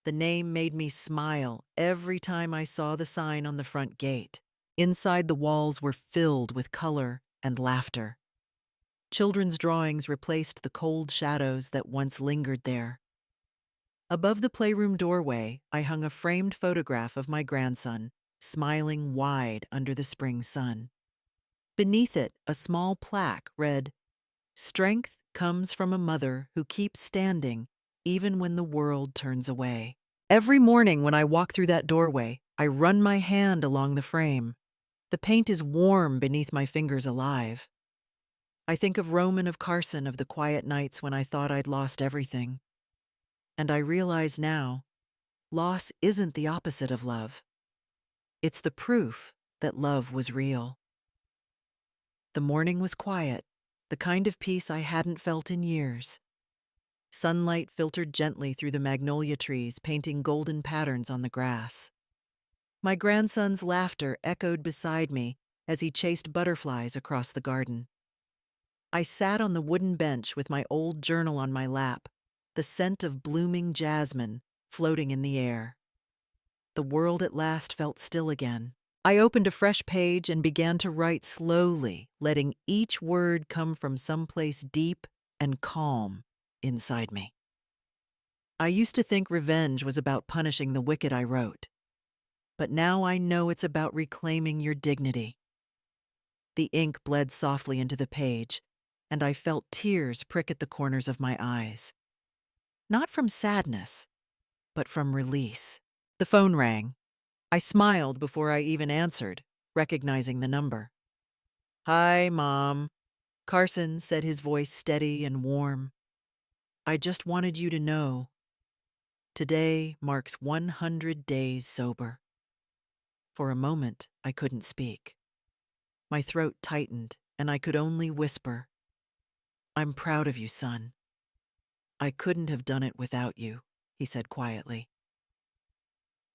The name made me smile every time I saw the sign on the front gate. Inside, the walls were filled with color and laughter. Children's drawings replaced the cold shadows that once lingered there. Above the playroom doorway, I hung a framed photograph of my grandson, smiling wide under the spring sun. Beneath it, a small plaque read, "Strength comes from a mother who keeps standing even when the world turns away." Every morning when I walk through that doorway, I run my hand along the frame. The paint is warm beneath my fingers alive. I think of Roman of Carson, of the quiet nights when I thought I'd lost everything. And I realize now, loss isn't the opposite of love. It's the proof that love was real. The morning was quiet, the kind of peace I hadn't felt in years. Sunlight filtered gently through the magnolia trees, painting golden patterns on the grass. My grandson's laughter echoed beside me as he chased butterflies across the garden. I sat on the wooden bench with my old journal on my lap, the scent of blooming jasmine floating in the air. The world at last felt still again. I opened a fresh page and began to write slowly, letting each word come from someplace deep and calm inside me. I used to think revenge was about punishing the wicked, I wrote. But now I know it's about reclaiming your dignity. The ink bled softly into the page, and I felt tears prick at the corners of my eyes. Not from sadness, but from release. The phone rang. I smiled before I even answered, recognizing the number. "Hi, Mom," Carson said, his voice steady and warm. "I just wanted you to know. Today marks 100 days sober." For a moment, I couldn't speak. My throat tightened, and I could only whisper, "I'm proud of you, son." "I couldn't have done it without you," he said quietly.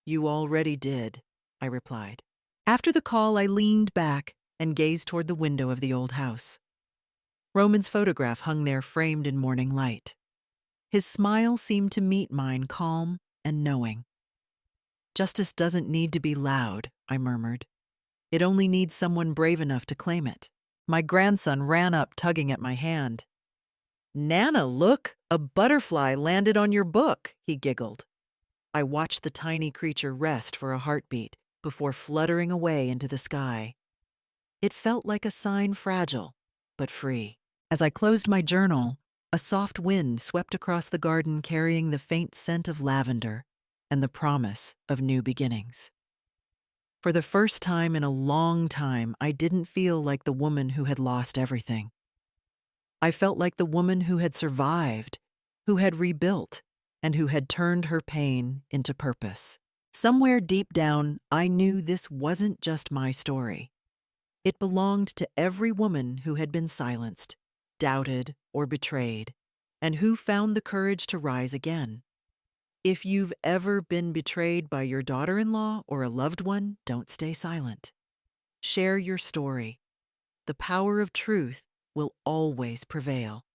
"You already did," I replied. After the call, I leaned back and gazed toward the window of the old house. Roman's photograph hung there framed in morning light. His smile seemed to meet mine, calm and knowing. "Justice doesn't need to be loud," I murmured. "It only needs someone brave enough to claim it." My grandson ran up, tugging at my hand. "Nana, look! A butterfly landed on your book," he giggled. I watched the tiny creature rest for a heartbeat before fluttering away into the sky. It felt like a sign, fragile, but free. As I closed my journal, a soft wind swept across the garden, carrying the faint scent of lavender and the promise of new beginnings. For the first time in a long time, I didn't feel like the woman who had lost everything. I felt like the woman who had survived, who had rebuilt, and who had turned her pain into purpose. Somewhere deep down, I knew this wasn't just my story. It belonged to every woman who had been silenced, doubted, or betrayed, and who found the courage to rise again. If you've ever been betrayed by your daughter-in-law or a loved one, don't stay silent. Share your story. The power of truth will always prevail.